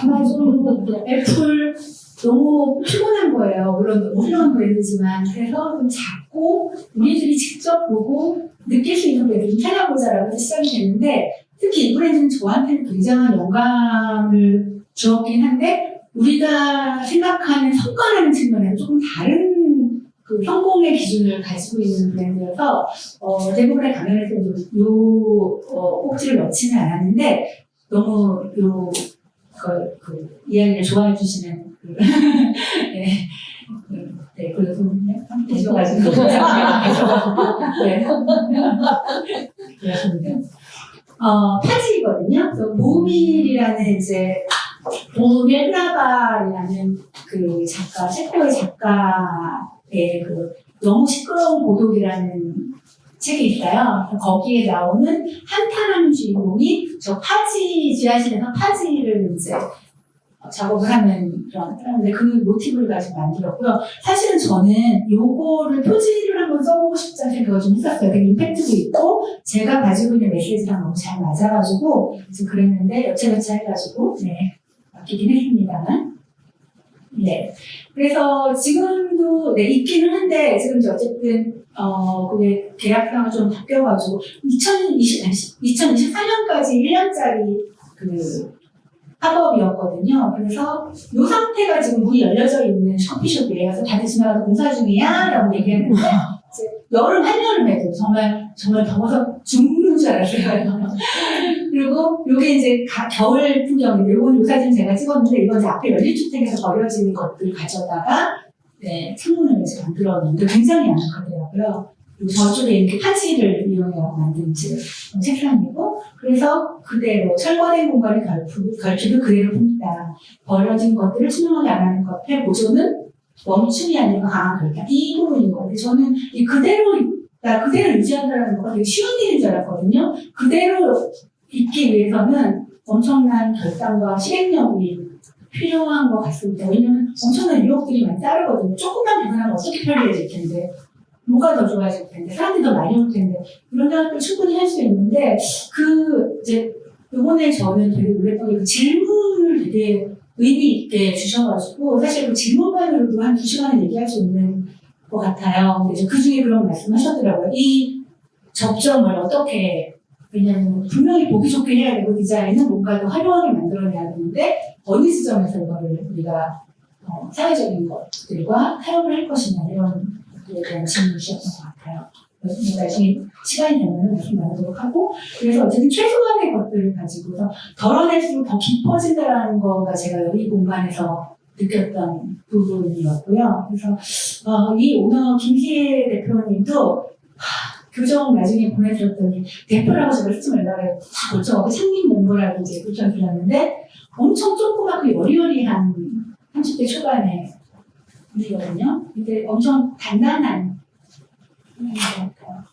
아마존, 애플 너무 피곤한 거예요. 물론 너무 훌륭한 브랜드지만 그래서 좀 작고 우리들이 직접 보고 느낄 수 있는 브랜드 좀 찾아보자라고 해서 시작이 됐는데 특히 이 브랜드는 저한테는 굉장한 영감을 주었긴 한데 우리가 생각하는 성과라는 측면에서 조금 다른 그 성공의 기준을 가지고 있는 브랜드여서 대부분의 강연에서도 꼭지를 넣지는 않았는데 너무 그 이야기를 좋아해 주시는 네, 그래서 함께 해줘가지고 네. 파지거든요. 그래서 보밀이라는 이제 보밀 브라바라는 그 작가, 체코의 작가의 그 너무 시끄러운 고독이라는 책이 있어요. 거기에 나오는 한타라는 주인공이 저 파지 지하실에서 파지를 이제 작업을 하는 그런 사람인데 그 모티브를 가지고 만들었고요. 사실은 저는 요거를 표지를 한번 써보고 싶다는 생각을 좀 했었어요. 되게 임팩트도 있고 제가 가지고 있는 메시지랑 너무 잘 맞아가지고 지금 그랬는데 여차여차 해가지고 맡기긴 했습니다만 네. 그래서 지금도 있기는 한데 지금 어쨌든 그게 계약상을 좀 바뀌어가지고 2024년까지 1년짜리 그 팝업이었거든요. 그래서 이 상태가 지금 문이 열려져 있는 커피숍이에요. 그래서 다들 지나가서 공사 중이야? 라고 얘기했는데 이제 여름 한여름에도 정말 더워서 죽는 줄 알았어요. 그리고 요게 이제 겨울 풍경인데 요건 요 사진 제가 찍었는데 이건 이제 앞에 연립주택에서 버려진 것들 가져다가 창문을 이제 만들었는데 굉장히 아늑하더라고요. 저쪽에 이렇게 파지를 이용해서 만든 책상이고 그래서 그대로 철거된 공간을 결핍을 그대로 봅니다. 버려진 것들을 투명하게 안 하는 것의 보존은 멈춤이 아니라 강한 결단 이 부분인 것 같아요. 저는 이 그대로 유지한다는 거가 되게 쉬운 일인 줄 알았거든요. 그대로 있기 위해서는 엄청난 결단과 실행력이 필요한 것 같습니다. 왜냐면 엄청난 유혹들이 많이 따르거든요. 조금만 변하면 어떻게 편리해질 텐데 뭐가 더 좋아질 텐데, 사람들이 더 많이 올 텐데, 이런 생각을 충분히 할 수 있는데, 이번에 저는 되게 놀랬던 게 그 질문을 되게 의미 있게 주셔가지고 사실 그 질문만으로도 한 2시간을 얘기할 수 있는 것 같아요. 근데 그 중에 그런 말씀하셨더라고요. 이 접점을 어떻게, 왜냐하면 분명히 보기 좋게 해야 되고 디자인은 뭔가 더 화려하게 만들어내야 되는데 어느 지점에서 이거를 우리가 사회적인 것들과 타협을 할 것이냐 이런 것들에 대한 질문이셨던 것 같아요. 그래서 나중에 시간이 되면 말씀 나누도록 하고, 그래서 어쨌든 최소한의 것들을 가지고서 덜어낼수록 더 깊어진다라는 거가 제가 여기 공간에서 느꼈던 부분이었고요. 그래서 이 오너 김희애 대표님도 교정 나중에 보내드렸더니 대표라고 제가 쓰지 말라고 다 고쳐갖고 창립 멤버라고 이제 고쳐드렸는데 엄청 조그맣고 여리여리한 30대 초반의 분이거든요. 근데 엄청 단단한 분인 것 같아요.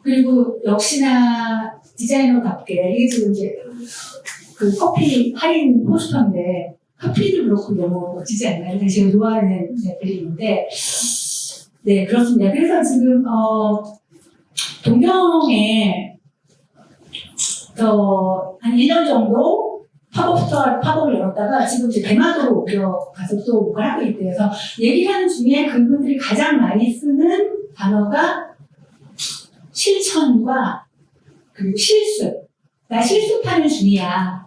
그리고 역시나 디자이너답게 이게 지금 이제 그 커피 할인 포스터인데 커피도 그렇고 너무 멋지지 않나요? 제가 좋아하는 그림인데 네 그렇습니다. 그래서 지금 동경에 한 1년 정도 팝업을 열었다가 지금 이제 대마도로 옮겨가서 또 뭔가 하고 있대요. 그래서 얘기를 하는 중에 그분들이 가장 많이 쓰는 단어가 실천과 그리고 실습. 나 실습하는 중이야.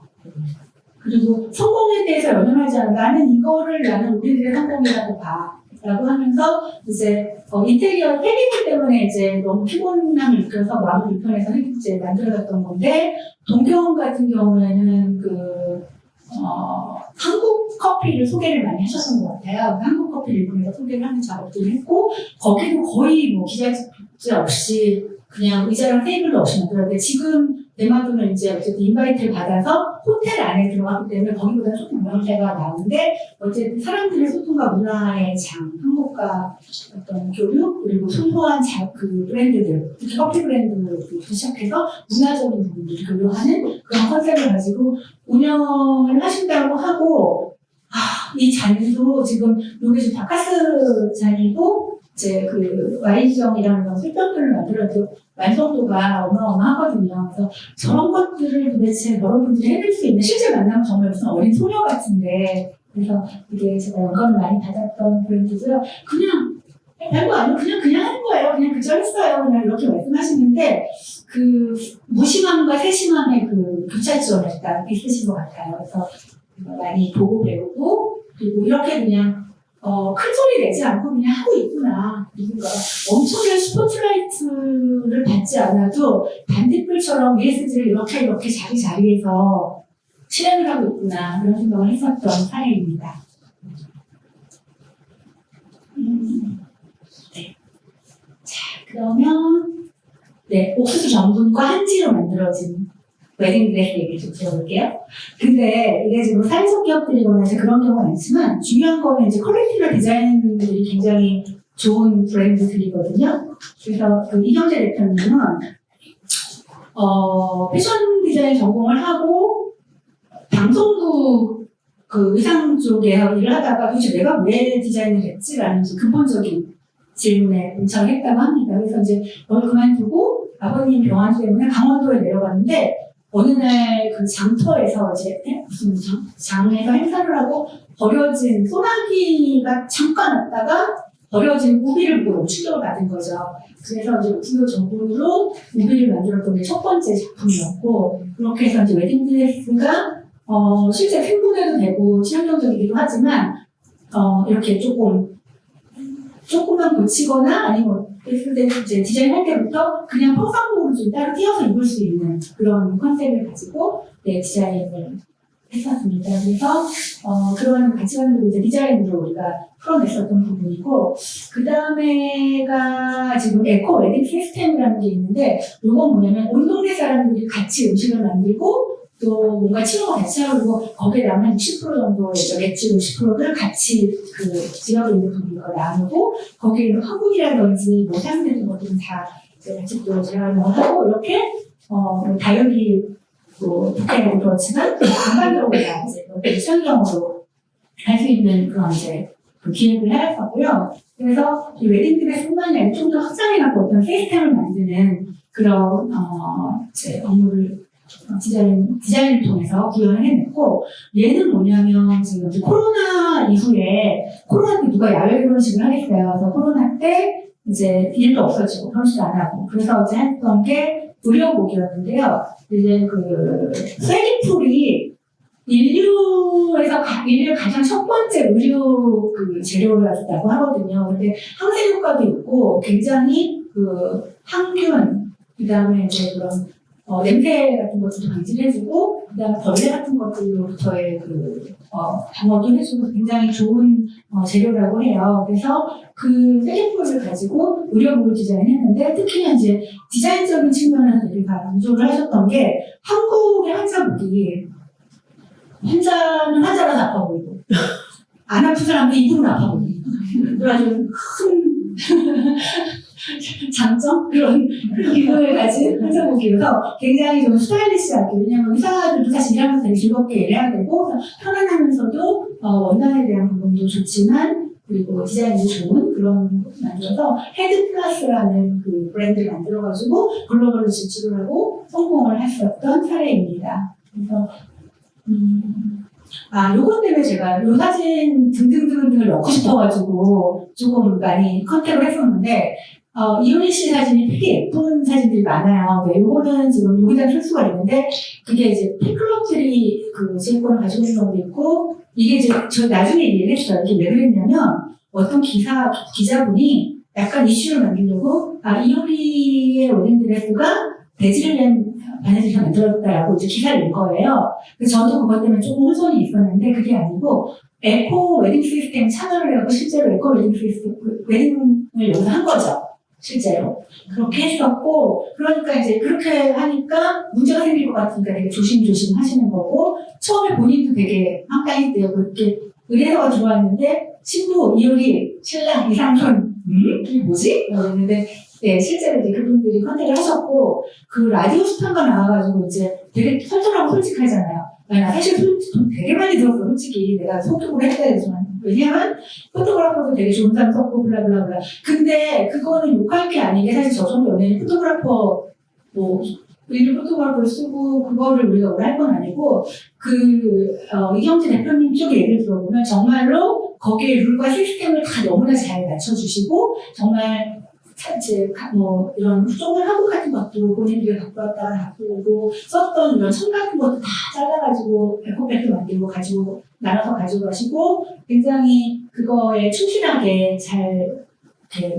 그리고 성공에 대해서 연연하지 않아. 나는 우리들의 성공이라고 봐. 라고 하면서 이제 인테리어 테이블 때문에 이제 너무 피곤함을 느껴서 마음이 불편해서 이제 만들어졌던 건데 동경 같은 경우에는 한국 커피를 소개를 많이 하셨던 것 같아요. 한국 커피를 일본에서 소개를 하는 작업들을 했고 거기도 거의 뭐 기자재 없이 그냥 의자랑 테이블도 없이 만들었는데 지금 대마도는 이제 어쨌든 인바이트를 받아서 호텔 안에 들어갔기 때문에 거기보다 조금 모양새가 나오는데 어쨌든 사람들의 소통과 문화의 장, 한국과 어떤 교류 그리고 소소한 그 브랜드들, 특히 커피 브랜드부터 시작해서 문화적인 부분들을 교류하는 그런 컨셉을 가지고 운영을 하신다고 하고 이 잔도 지금 여기 지금 바카스 잔이고 이제 그 와인병이라는 술병들을 만들어도 완성도가 어마어마하거든요. 그래서 저런 것들을 도대체 여러분들이 해낼 수 있는 실제 만나면 정말 무슨 어린 소녀 같은데 그래서 이게 제가 영감을 많이 받았던 브랜드고요. 그냥 별거 아니고 그냥 하는 거예요. 그냥 그저 했어요. 그냥 이렇게 말씀하시는데 그 무심함과 세심함의 그 교차점에 딱 있으신 것 같아요. 그래서 많이 보고 배우고 그리고 이렇게 그냥 큰 소리 내지 않고 그냥 하고 있구나. 누군가 엄청난 스포트라이트를 받지 않아도 반딧불처럼 ESG를 이렇게 자리에서 실행을 하고 있구나. 그런 생각을 했었던 사례입니다. 네. 자, 그러면 옥수수 전분과 한지로 만들어진 웨딩드레스 얘기 좀 들어볼게요. 근데 이게 지금 사회적 기업들이거나 이제 그런 경우는 아니지만 중요한 거는 이제 퀄리티나 디자인들이 굉장히 좋은 브랜드들이거든요. 그래서 그 이경재 대표님은 패션 디자인 전공을 하고 방송국 그 의상 쪽에 일을 하다가 도대체 내가 왜 디자인을 했지라는 근본적인 질문에 응찰을 했다고 합니다. 그래서 이제 그걸 그만두고 아버님 병환 때문에 강원도에 내려갔는데 어느 날 그 장터에서 이제 무슨 장에서 행사를 하고 버려진 소나기가 잠깐 왔다가 버려진 우비를 보고 충격을 받은 거죠. 그래서 이제 옥수수 전분으로 우비를 만들었던 게 첫 번째 작품이었고 그렇게 해서 이제 웨딩드레스가 실제 생분해도 되고 친환경적이기도 하지만 이렇게 조금만 고치거나 아니면 이제 디자인할 때부터 그냥 평상복으로 좀 따로 띄어서 입을 수 있는 그런 컨셉을 가지고 디자인을 했었습니다. 그래서 그런 가치관들을 이제 디자인으로 우리가 풀어냈었던 부분이고 그 다음에가 지금 에코 웨딩 시스템이라는 게 있는데 이건 뭐냐면 온 동네 사람들이 같이 음식을 만들고 또 뭔가 치료가 같이 하고 그리고 거기에 남은 60% 정도의 매출 50%를 같이 그 지역에 있는 분들과 나누고 거기에 있는 화분이라든지 뭐 사용되는 것들은 다 같이 또 제안을 하고 이렇게 다육이 뭐 부캐는 그렇지만 공간적으로 다 이제 친환경으로 할 수 있는 그런 이제 그 기획을 해왔었고요. 그래서 이 웨딩드레스뿐만이 아니라 좀 더 확장해갖고 어떤 시스템을 만드는 그런 이제 업무를 디자인을 통해서 구현을 해냈고, 얘는 뭐냐면 지금 이제 코로나 이후에, 코로나 때 누가 야외 결혼식을 하겠어요. 그래서 코로나 때 이제 일도 없어지고 결혼식도 안 하고, 그래서 이제 했던 게 의료복이었는데요. 이제 그 쇠기풀이 인류 가장 첫 번째 의료 그 재료였다고 하거든요. 근데 항생 효과도 있고 굉장히 그 항균, 그 다음에 이제 그런 냄새 같은 것도 방지해주고, 그 다음에 벌레 같은 것들로부터의 방어도 해주고 굉장히 좋은 재료라고 해요. 그래서 그 쇠기풀을 가지고 의료복을 디자인했는데, 특히 이제 디자인적인 측면에서 되게 강조를 하셨던 게, 한국의 환자복이 환자는 환자라서 아파 보이고 안 아픈 사람도 입으면 아파 보이고 그래가지고 큰 장점? 그런 기능을 가진 환자복이어서 굉장히 좀 스타일리시하게, 왜냐면 의사들도 사실 일하면서 되게 즐겁게 일해야 되고 편안하면서도 원단에 대한 부분도 좋지만 그리고 디자인도 좋은 그런 것을 만들어서 헤드플러스라는 그 브랜드를 만들어가지고 글로벌로 진출을 하고 성공을 했었던 사례입니다. 그래서 요것 때문에 제가 요 사진 등등등등을 넣고 싶어가지고 조금 많이 컨택을 했었는데, 이효리 씨 사진이 되게 예쁜 사진들이 많아요. 네, 요거는 지금 여기다 쓸 수가 있는데, 그게 이제 팬클럽들이 그 제권을 가지고 있는 것도 있고, 이게 이제 저 나중에 얘기를 했어요. 이게 왜 그랬냐면, 어떤 기자분이 약간 이슈를 만들려고, 이효리의 웨딩드레스가 베지를렌 바느질을 만들었다라고 이제 기사를 낸 거예요. 그래서 저도 그것 때문에 조금 혼선이 있었는데, 그게 아니고, 에코 웨딩 시스템 참여를 하고 실제로 에코 웨딩 시스템, 웨딩을 여기서 한 거죠. 실제로. 그렇게 했었고, 그러니까 이제 그렇게 하니까 문제가 생길 것 같으니까 되게 조심조심 하시는 거고, 처음에 본인도 되게 황당했대요. 그렇게 의뢰서가 들어왔는데, 신부, 이효리, 신랑, 이상훈, 이게 뭐지? 그랬는데, 네, 실제로 이제 그분들이 컨택을 하셨고, 그 라디오 스타가 나와가지고 이제 되게 솔직하고 솔직하잖아요. 나 사실 돈 되게 많이 들었어, 솔직히. 내가 소통을 했어야 되지만. 왜냐면, 포토그래퍼도 되게 좋은 사람 썼고, 블라블라블라. 근데 그거는 욕할 게 아닌 게 사실 저 정도 연예인 포토그래퍼, 의류 포토그래퍼를 쓰고, 그거를 우리가 오래 할 건 아니고, 이경재 대표님 쪽에 얘기를 들어보면 정말로 거기에 룰과 시스템을 다 너무나 잘 맞춰주시고, 정말 이제 이런 후종을 한국 같은 것도 본인들이 갖고 왔다가 갖고 오고 썼던 이런 천 같은 것도 다 잘라가지고 에코백도 만들고 가지고 나눠서 가지고 가시고 굉장히 그거에 충실하게 잘 이렇게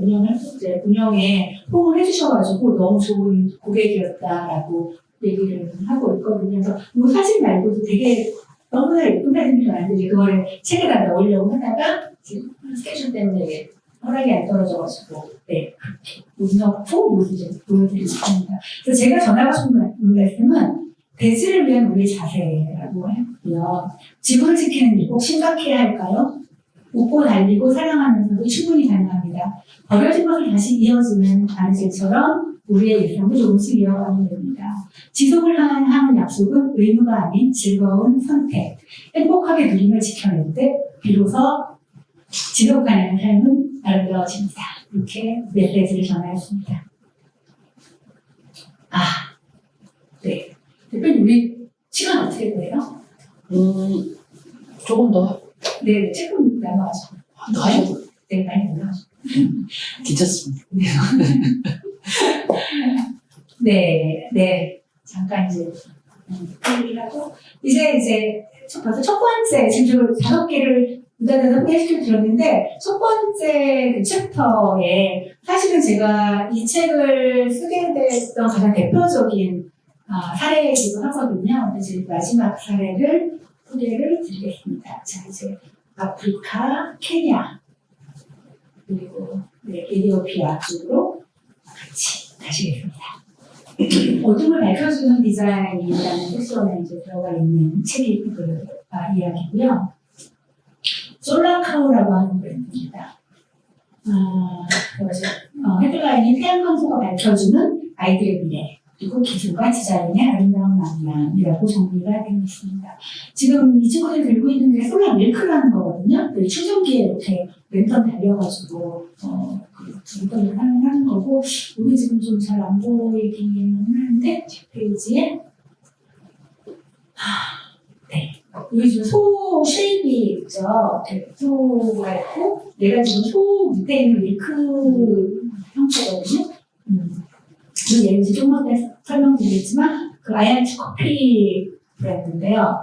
운영에 호응을 해주셔가지고 너무 좋은 고객이었다라고 얘기를 하고 있거든요. 그래서 이 사진 말고도 되게 너무나 예쁜 사진들이 많은데 그거를 책에다 넣으려고 하다가 지금 스케줄 때문에 허락이 안 떨어져가지고, 네, 그렇게 못 넣고, 이제 보여드리고 있습니다. 그래서 제가 전하고 싶은 말씀은, 대지를 위한 우리의 자세라고 했고요. 지구를 지키는 일 꼭 심각해야 할까요? 웃고 달리고 사랑하면서도 충분히 가능합니다. 버려진 것을 다시 이어지는 바느질처럼 우리의 일상도 조금씩 이어가면 됩니다. 지속을 하는 약속은 의무가 아닌 즐거운 선택. 행복하게 누림을 지켜낼 때, 비로소 지속 가능한 삶은 아름다워집니다. 이렇게 메시지를 전하였습니다. 네. 대표님, 우리 시간 어떻게 돼요? 조금 더 네, 조금 남아가지고. 하셔도 네, 많이 남아가지고. 괜찮습니다. 네. 잠깐 이제, 얘기를 하고. 이제, 벌써 첫 번째, 지금 저 5개를 무단에서 소개시켜 드렸는데, 첫 번째 그 챕터에, 사실은 제가 이 책을 쓰게 됐던 가장 대표적인 사례이기도 하거든요. 그래서 마지막 사례를 소개를 드리겠습니다. 자, 이제 아프리카, 케냐, 그리고 에티오피아 쪽으로 같이 가시겠습니다. 어둠을 밝혀주는 디자인이라는 섹션에 이제 들어가 있는 책이 이야기고요. 솔라카오라고 하는 브랜드입니다. 헤드라인이 태양광소가 밝혀주는 아이들의 미래, 그리고 기술과 디자인의 아름다운 만남이라고 정리가 되어 있습니다. 지금 이 친구들이 들고 있는 게 솔라 밀크라는 거거든요. 충전기에 이렇게 랜턴 달려가지고 랜턴을 하는 거고, 여기 지금 좀 잘 안 보이기는 하는데, 제 페이지에 네. 여기 지금 소 쉐입이 있죠. 네, 소가 있고, 내가 지금 소 밑에 있는 밀크 형태거든요. 그 예를 들어 조금 더 설명드리겠지만, 그 아이언츠 커피 브랜드인데요.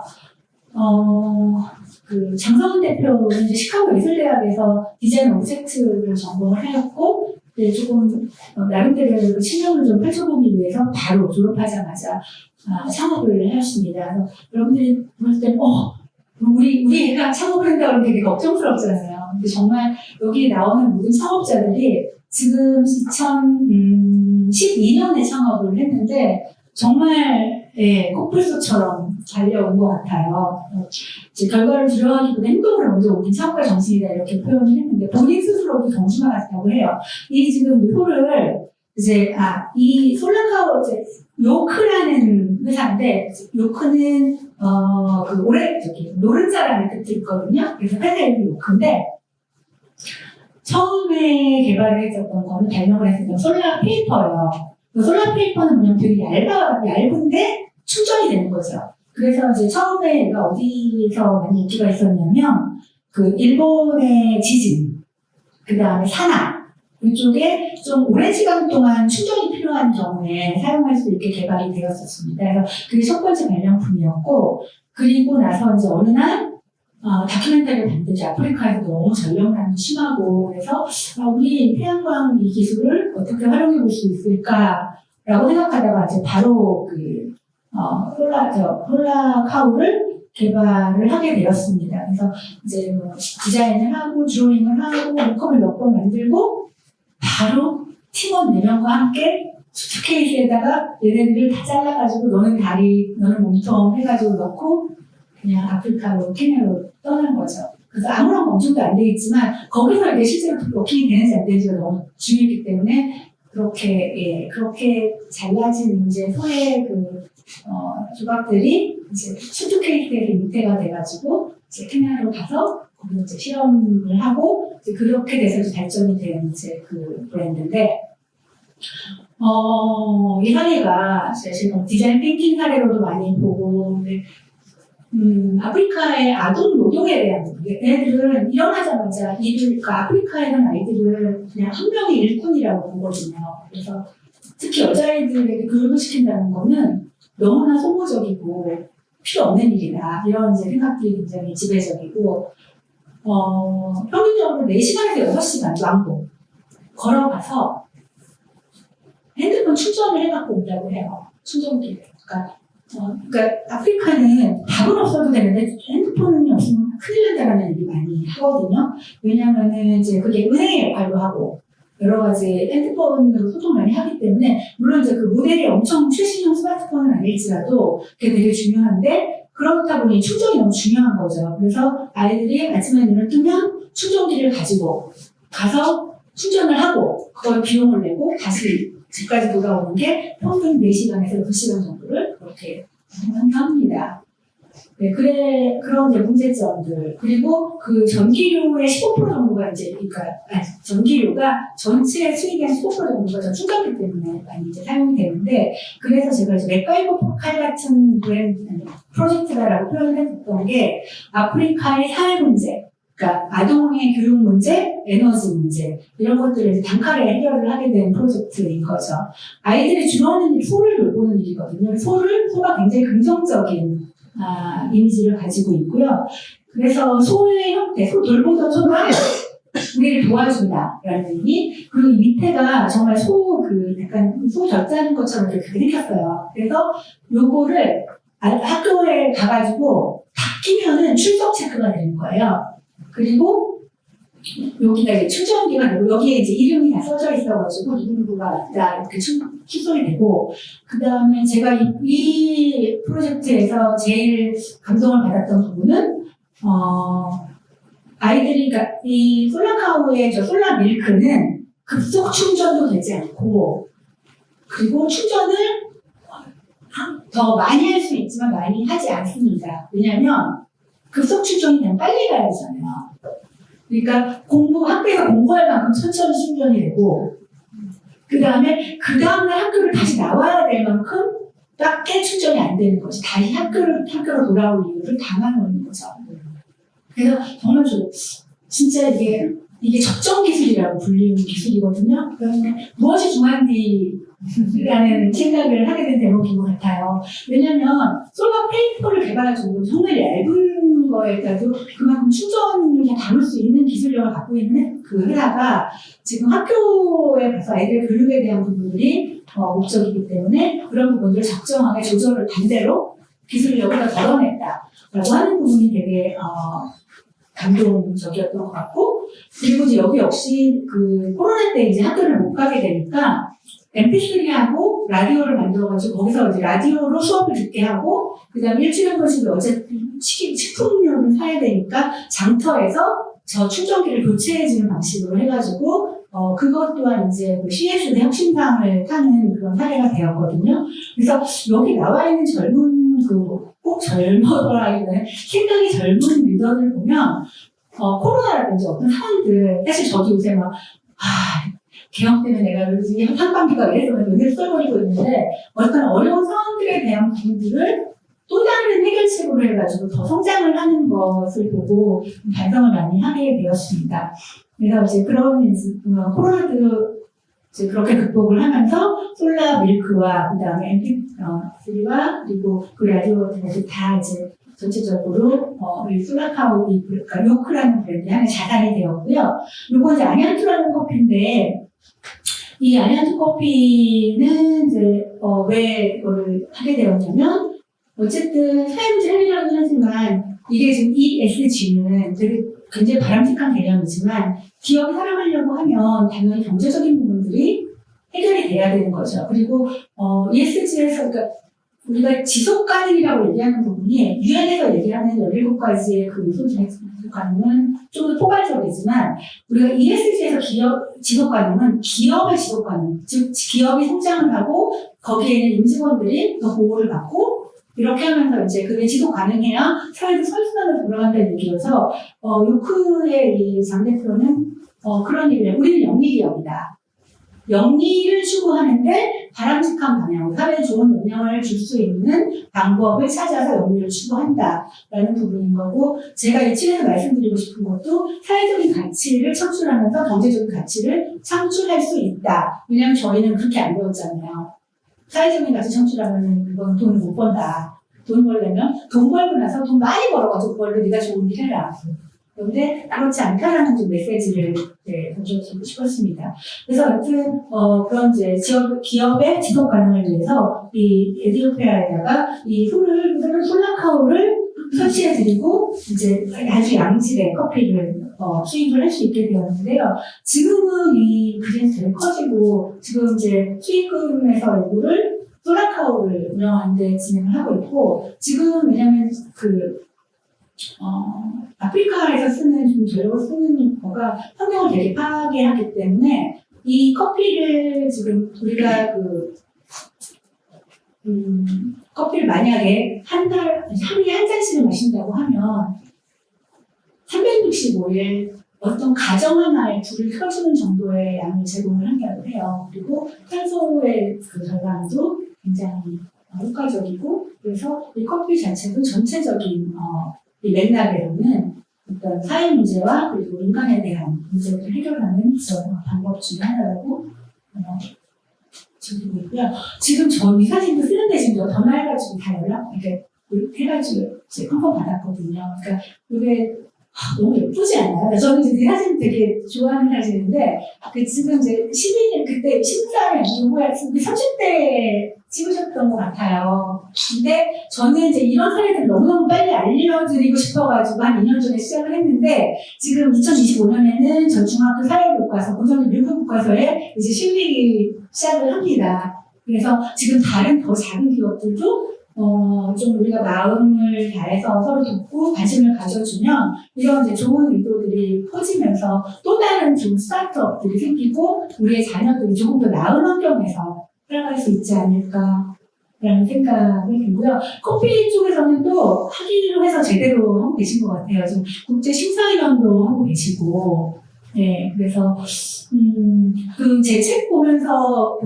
그 장성훈 대표는 이제 시카고 예술대학에서 디자인 오브젝트를 전공을 하였고, 네, 조금 나름대로 실력을 좀 펼쳐보기 위해서 바로 졸업하자마자 창업을 하였습니다. 그래서 여러분들이 볼 때는 우리 애가 창업을 한다고 하면 되게 걱정스럽잖아요. 근데 정말 여기 나오는 모든 창업자들이 지금 2012년에 창업을 했는데 정말 코뿔소처럼 달려온 것 같아요. 이제 결과를 두려워하기보다 행동을 먼저 옮긴 창업가 정신이다 이렇게 표현을 했는데 본인 스스로도 경주마 같다고 해요. 이 지금 소를 이제 이 솔라카우 이제 요크라는 회사인데 요크는 그 올해 저기 노른자라는 뜻이 있거든요. 그래서 회사 이름이 요크인데 처음에 개발을 했었던 거는 발명을 했었던 솔라 페이퍼예요. 그 솔라 페이퍼는 뭐냐면 되게 얇은데 충전이 되는 거죠. 그래서 이제 처음에 얘가 어디서 많이 인기가 있었냐면 그 일본의 지진, 그 다음에 산악 이쪽에 좀 오랜 시간 동안 충전이 필요한 경우에 사용할 수 있게 개발이 되었었습니다. 그래서 그게 첫 번째 발명품이었고, 그리고 나서 이제 어느 날 다큐멘터리를 봤는데 아프리카에서 너무 전력난이 심하고 그래서 우리 태양광 이 기술을 어떻게 활용해 볼 수 있을까라고 생각하다가 이제 바로 그 솔라카우를 개발을 하게 되었습니다. 그래서 이제 뭐 디자인을 하고 드로잉을 하고 목컴을 몇 번 만들고 바로 팀원 4명과 함께 수트케이스에다가 얘네들을 다 잘라가지고 너는 다리, 너는 몸통 해가지고 넣고 그냥 아프리카로 케냐로 떠난 거죠. 그래서 아무런 검증도 안 돼 있지만 거기서 이제 실제로 워킹이 되는지 안 되는지가 너무 중요했기 때문에 그렇게 잘라진 이제 소의 조각들이 이제 수트케이스에서 밑에가 돼가지고 이제 케냐로 가서 거기 이제 실험을 하고 이제 그렇게 돼서 이제 발전이 된 이제 그 브랜드인데 이 사례가 지금 디자인 띵킹 사례로도 많이 보고 근데 아프리카의 아동 노동에 대한 애들은 일어나자마자 그러니까 아프리카에 있는 아이들을 그냥 한 명의 일꾼이라고 보거든요. 그래서 특히 여자아이들에게 교육을 시킨다는 거는 너무나 소모적이고 필요 없는 일이다. 이런 이제 생각들이 굉장히 지배적이고 평균적으로 4시간에서 6시간 왕복 걸어가서 핸드폰 충전을 해갖고 온다고 해요. 충전기를. 그러니까 아프리카는 밥은 없어도 되는데 핸드폰이 없으면 큰일 난다는 얘기 많이 하거든요. 왜냐하면은 이제 그게 은행의 역할도 하고 여러 가지 핸드폰으로 소통 많이 하기 때문에 물론 이제 그 모델이 엄청 최신형 스마트폰은 아닐지라도 그게 되게 중요한데 그렇다 보니 충전이 너무 중요한 거죠. 그래서 아이들이 아침에 눈을 뜨면 충전기를 가지고 가서 충전을 하고 그걸 비용을 내고 다시 집까지 돌아오는 게 평균 4시간에서 6시간 정도를 그렇게 합니다. 네, 그런 이제 문제점들. 그리고 그 전기료의 15% 정도가 전기료가 전체 수익의 한 15% 정도가 전 충전기 때문에 많이 이제 사용이 되는데, 그래서 제가 이제 맥가이버 칼 같은 프로젝트라고 표현을 했던 게 아프리카의 사회 문제, 그러니까 아동의 교육 문제, 에너지 문제 이런 것들을 이제 단칼에 해결을 하게 된 프로젝트인 거죠. 아이들이 주로 하는 일이 소를 돌보는 일이거든요. 소가 굉장히 긍정적인 이미지를 가지고 있고요. 그래서 소의 형태, 소 돌보던 소가 우리를 도와준다라는 의미. 그리고 이 밑에가 정말 약간 소 젖자는 것처럼 이렇게 생겼어요. 그래서 요거를 학교에 가가지고 다 끼면은 출석 체크가 되는 거예요. 그리고 여기가 이제 충전기가 되고 여기에 이제 이름이 다 써져 있어가지고 누구누구가 다 이렇게 취소이 되고, 그 다음에 제가 이 프로젝트에서 제일 감동을 받았던 부분은 아이들이, 그러니까 이 솔라카우의 저 솔라 밀크는 급속 충전도 되지 않고, 그리고 충전을 더 많이 할 수 있지만 많이 하지 않습니다. 왜냐면 급속 충전이 되면 빨리 가야 되잖아요. 그러니까 학교에서 공부할 만큼 천천히 충전이 되고, 그 다음날 학교를 다시 나와야 될 만큼 밖에 충전이 안 되는 것이 다시 학교로 돌아올 이유를 당하는 거죠. 그래서 정말 진짜 이게 적정 기술이라고 불리는 기술이거든요. 그러면 무엇이 중요한지라는 생각을 하게 된 대목인 것 같아요. 왜냐면 솔라 페이퍼를 개발할 정도로 정말 얇은 거에다도 그만큼 충전을 다 담을 수 있는 기술력을 갖고 있는 그 회사가 지금 학교에 가서 아이들의 교육에 대한 부분들이 목적이기 때문에 그런 부분들을 적정하게 조절을 반대로 기술력을 더 덜어냈다라고 하는 부분이 되게 감동적이었던 것 같고, 그리고 이제 여기 역시 그 코로나 때 이제 학교를 못 가게 되니까 MP3하고 라디오를 만들어가지고 거기서 이제 라디오로 수업을 듣게 하고, 그 다음에 일주일에 한 번씩 어차피 식품료는 사야 되니까 장터에서 저 충전기를 교체해주는 방식으로 해가지고 그것 또한 이제 그 CS의 혁신상을 타는 그런 사례가 되었거든요. 그래서 여기 나와 있는 젊은 꼭 젊어라기보다는 생각이 젊은 리더들 보면 코로나라든지 어떤 상황들, 사실 저도 요새 개혁 때문에 내가 요즘 상반기가 이래서 눈을 썰거리고 있는데 어떤 어려운 상황들에 대한 부분들을 또 다른 해결책으로 해가지고 더 성장을 하는 것을 보고 반성을 많이 하게 되었습니다. 그래서 이제 그런 코로나도 이제 그렇게 극복을 하면서 솔라 밀크와 그 다음에 MP3와 그리고 그 라디오 같은 것들 다 이제 전체적으로 이 솔라카우 그러니까 요크라는 브랜드 하나의 자산이 되었고요. 요거 이제 아니안투라는 커피인데 이 아니안투 커피는 이제 왜 이거를 하게 되었냐면 어쨌든 사회문제 해결하긴 하지만 이게 지금 ESG는 되게 굉장히 바람직한 개념이지만 기업이 살아가려고 하면 당연히 경제적인 부분들이 해결이 돼야 되는 거죠. 그리고 ESG에서 그러니까 우리가 지속 가능이라고 얘기하는 부분이 유엔에서 얘기하는 17가지의 그 요소 중에 지속 가능은 좀 더 포괄적이지만 우리가 ESG에서 지속 가능은 기업의 지속 가능, 즉 기업이 성장을 하고 거기에 있는 임직원들이 더 보호를 받고 이렇게 하면서 이제 그게 지속 가능해야 사회도 선순환으로 돌아간다는 얘기여서 요크의 이 장 대표는 그런 얘기를 해요. 우리는 영리기업이다. 영리를 추구하는데 바람직한 방향으로 사회에 좋은 영향을 줄 수 있는 방법을 찾아서 영리를 추구한다라는 부분인 거고, 제가 이 층에서 말씀드리고 싶은 것도 사회적인 가치를 창출하면서 경제적인 가치를 창출할 수 있다. 왜냐하면 저희는 그렇게 안 배웠잖아요. 사회적인 가치 창출하면 그건 돈을 못 번다. 돈 벌려면 돈 벌고 나서 돈 많이 벌어가지고 그걸로 네가 좋은 일 해라. 그런데 그렇지 않다라는 좀 메시지를 던져주고 싶었습니다. 그래서 여튼 그런 이제 기업의 지속 가능을 위해서 이 에티오피아에다가 이 솔라카우를 설치해드리고 이제 아주 양질의 커피를 수입을 할 수 있게 되었는데요. 지금은 이 비즈니스 되게 커지고 지금 이제 수익금에서 일부를 솔라카우를 운영하는 데 진행을 하고 있고, 지금 왜냐면 아프리카에서 쓰는 전력을 쓰는 거가 환경을 되게 파괴하기 때문에 이 커피를 지금 우리가 커피를 만약에 하루에 한 잔씩을 마신다고 하면 365일 어떤 가정 하나에 불을 켜주는 정도의 양을 제공을 한다고 해요. 그리고 탄소의 그 절감도 굉장히 효과적이고, 그래서 이 커피 자체도 전체적인 이 맥락에서는 어떤 사회 문제와 그리고 인간에 대한 문제를 해결하는 그런 방법 중에 하나라고 저기고 있고요. 지금 저 이 사진도 쓰는데 지금 더 나해가지고 다 이렇게 해가지고 이제 컨펌 받았거든요. 그러니까 이게 너무 예쁘지 않아요? 저는 이제 이 사진 되게 좋아하는 사진인데 지금 이제 그때 심사에 누구야? 30대 찍으셨던 것 같아요. 근데 저는 이제 이런 사례들 너무너무 빨리 알려드리고 싶어가지고 한 2년 전에 시작을 했는데, 지금 2025년에는 전 중학교 사회교과서, 고등학교 교과서에 이제 실리기 시작을 합니다. 그래서 지금 다른 더 작은 기업들도 좀 우리가 마음을 다해서 서로 돕고 관심을 가져주면 이런 이제 좋은 의도들이 퍼지면서 또 다른 좋은 스타트업들이 생기고 우리의 자녀들이 조금 더 나은 환경에서 살아갈 수 있지 않을까라는 생각이 들고요. 커피 쪽에서는 또 학위로 해서 제대로 하고 계신 것 같아요. 지금 국제 심사위원도 하고 계시고, 네, 그래서 그 제 책 보시면서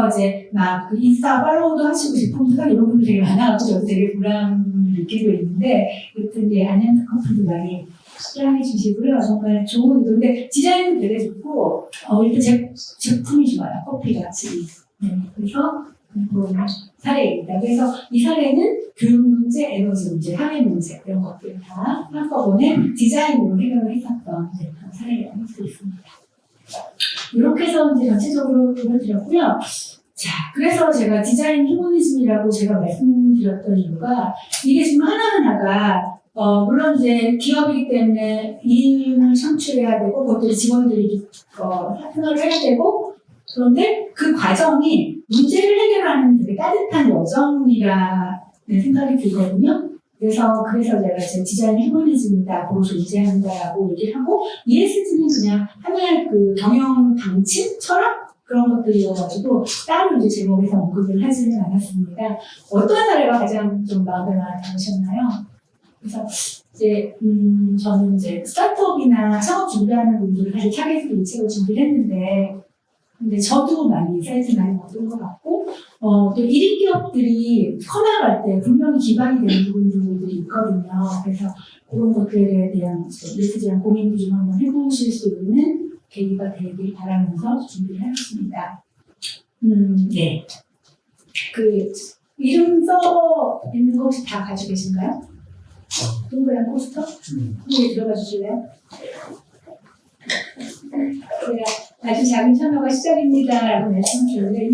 이제 막 그 인스타 팔로우도 하시고 제품도 사고 이런 분들 되게 많아가지고 저도 되게 보람을 느끼고 있는데 그때 이제 안녕 커플도 많이 사랑해 주시고요. 정말 좋은 의도인데 디자인도 되게 좋고 일단 제품이 좋아요. 커피가 지금. 네, 그래서 사례입니다. 그래서 이 사례는 교육 문제, 에너지 문제, 사회 문제 이런 것들 다 한꺼번에 디자인으로 해결을 했었던 그런 사례라고 할 수 있습니다. 이렇게 해서 이제 전체적으로 보여드렸고요. 자, 그래서 제가 디자인 휴머니즘이라고 제가 말씀드렸던 이유가 이게 지금 하나하나가 물론 이제 기업이기 때문에 이윤을 창출해야 되고 그것들이 직원들이 생활을 해야 되고 그런데 그 과정이 문제를 해결하는 되게 따뜻한 여정이라는 생각이 들거든요. 그래서 제가 제 디자인 휴머니즘이다, 앞으로 존재한다라고 얘기를 하고 ESG는 그냥 하나의 그 경영 방침, 철학 그런 것들이어가지고 따로 이제 제목에서 언급을 하지는 않았습니다. 어떤 사례가 가장 좀 마음에 남으셨나요? 그래서 이제 저는 이제 스타트업이나 창업 준비하는 분들을 사실 타겟으로 이 책을 준비를 했는데 근데 저도 많이 사이트 많이 얻은 것 같고 또 1인 기업들이 커나갈 때 분명히 기반이 되는 부분들이 있거든요. 그래서 그런 것들에 대한 메시지랑 고민도 좀 한번 해보실 수 있는 계기가 되길 바라면서 준비를 하겠습니다. 네. 그 이름 써 있는 거 혹시 다 가지고 계신가요? 동그란 포스터? 거기에 들어가 주실래요? 제가 아주 작은 참여가 시작입니다라고 말씀드렸는데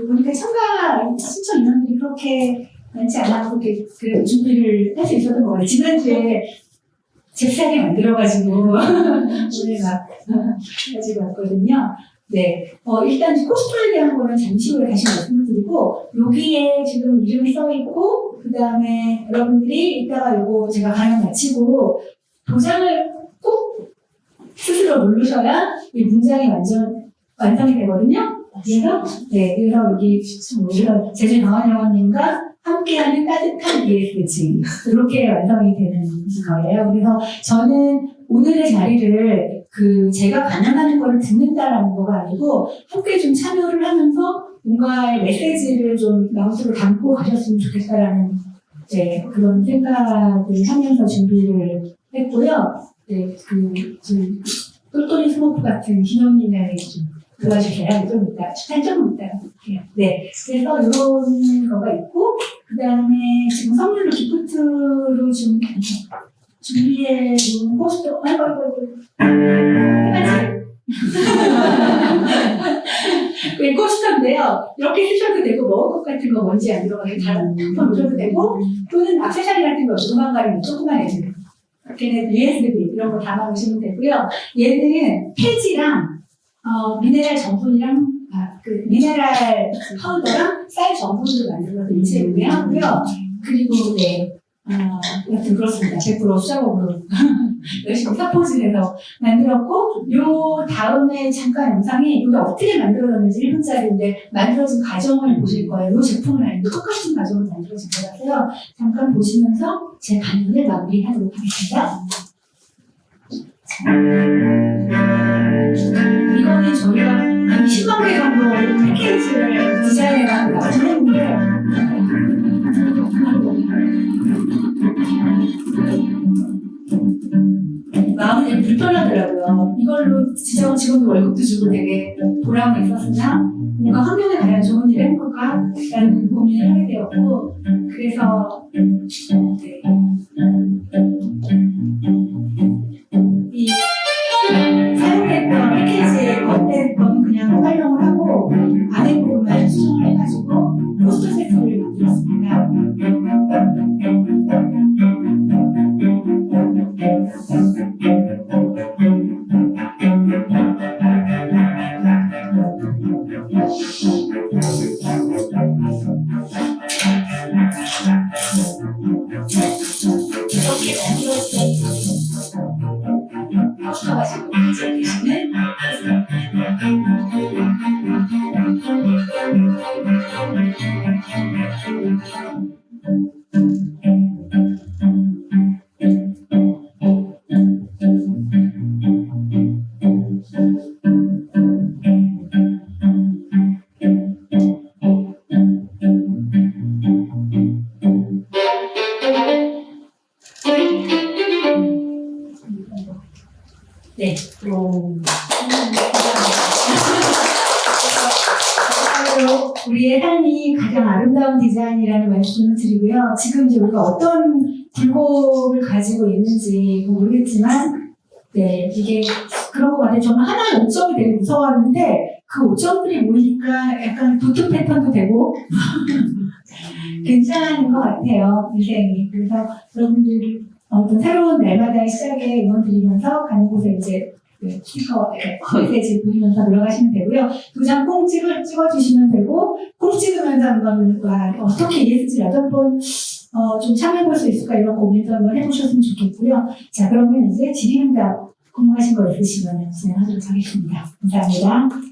보니까 참가 신청 인원들이 그렇게 많지 않아서 그 준비를 할 수 있었던 것 같아요. 지난주에 잽싸게 만들어가지고 오늘 막 가지고 왔거든요. 네, 일단 코스프레에 대한 거는 잠시 후에 다시 말씀드리고 여기에 지금 이름이 써있고 그 다음에 여러분들이 이따가 요거 제가 강연 마치고 도장을 꼭 스스로 누르셔야 이 문장이 완성이 되거든요. 그래서 여기 제주 강원영원님과 함께하는 따뜻한 ESG 이렇게 완성이 되는 거예요. 그래서 저는 오늘의 자리를 제가 강연하는 거를 듣는다라는 거가 아니고 함께 좀 참여를 하면서 뭔가의 메시지를 좀 마음속으로 담고 가셨으면 좋겠다라는 그런 생각을 하면서 준비를 했고요. 네, 똘똘이 스모프 같은 기념님의 좀 도와주세요. 좀 이따, 조금 이따 할게요. 네, 그래서 이런 거가 있고, 그 다음에 지금 선물로 기프트로 좀 준비해 놓은 포스터, 해가지. 그 포스터인데요. 이렇게 쓰셔도 되고, 먹을 것 같은 거 먼지 안 들어가게 다 덮어놓으셔도 되고, 또는 액세서리 같은 거, 조그만 가리면 조그만 애들. 걔네 USB 이런 거 담아놓으시면 되고요. 얘는 폐지랑 미네랄 전분이랑 미네랄 파우더랑 쌀 전분으로 만들어서 인체 구매하고요. 그리고 여튼 그렇습니다. 100% 수작업으로 열심히 사포질해서 만들었고 요 다음에 잠깐 영상이 이게 어떻게 만들어졌는지 1분짜리인데 만들어진 과정을 보실 거예요. 이 제품은 아닌데 똑같은 과정으로 만들어진 거라서요. 잠깐 보시면서 제 강연을 마무리하도록 하겠습니다. 이거는 저희가 한 20만 개 정도 패키지를 디자인해가지고 나중했는데 마음이 되게 불편하더라고요. 이걸로 직원도 월급도 주고 되게 보람이 있었으나 뭔가 환경에 대한 좋은 일을 해볼까? 라는 고민을 하게 되었고 그래서 이 사용했던 패키지의 겉에 거는 그냥 활용을 하고 안에 부분만 수정을 해가지고 포스터 세트를 만들었습니다. 네. 마지막으로 우리의 삶이 가장 아름다운 디자인이라는 말씀을 드리고요. 지금 이제 우리가 어떤 굴곡을 가지고 있는지 모르겠지만, 네, 이게 그런 것 같아요. 저는 하나의 오점이 되게 무서웠는데, 그 오점들이 모이니까 약간 도트 패턴도 되고, 괜찮은 것 같아요, 인생이. 그래서 여러분들 어떤 새로운 날마다의 시작에 응원 드리면서 가는 곳에 이제 스티커, 메시지 보시면서 들어가시면 되고요. 2장 꼭 찍어주시면 되고, 꼭 찍으면서 한번 어떻게 ESG를 한번 좀 참여해볼 수 있을까 이런 고민도 한번 해보셨으면 좋겠고요. 자, 그러면 이제 질의응답 궁금하신 거 있으시면 진행하도록 하겠습니다. 감사합니다.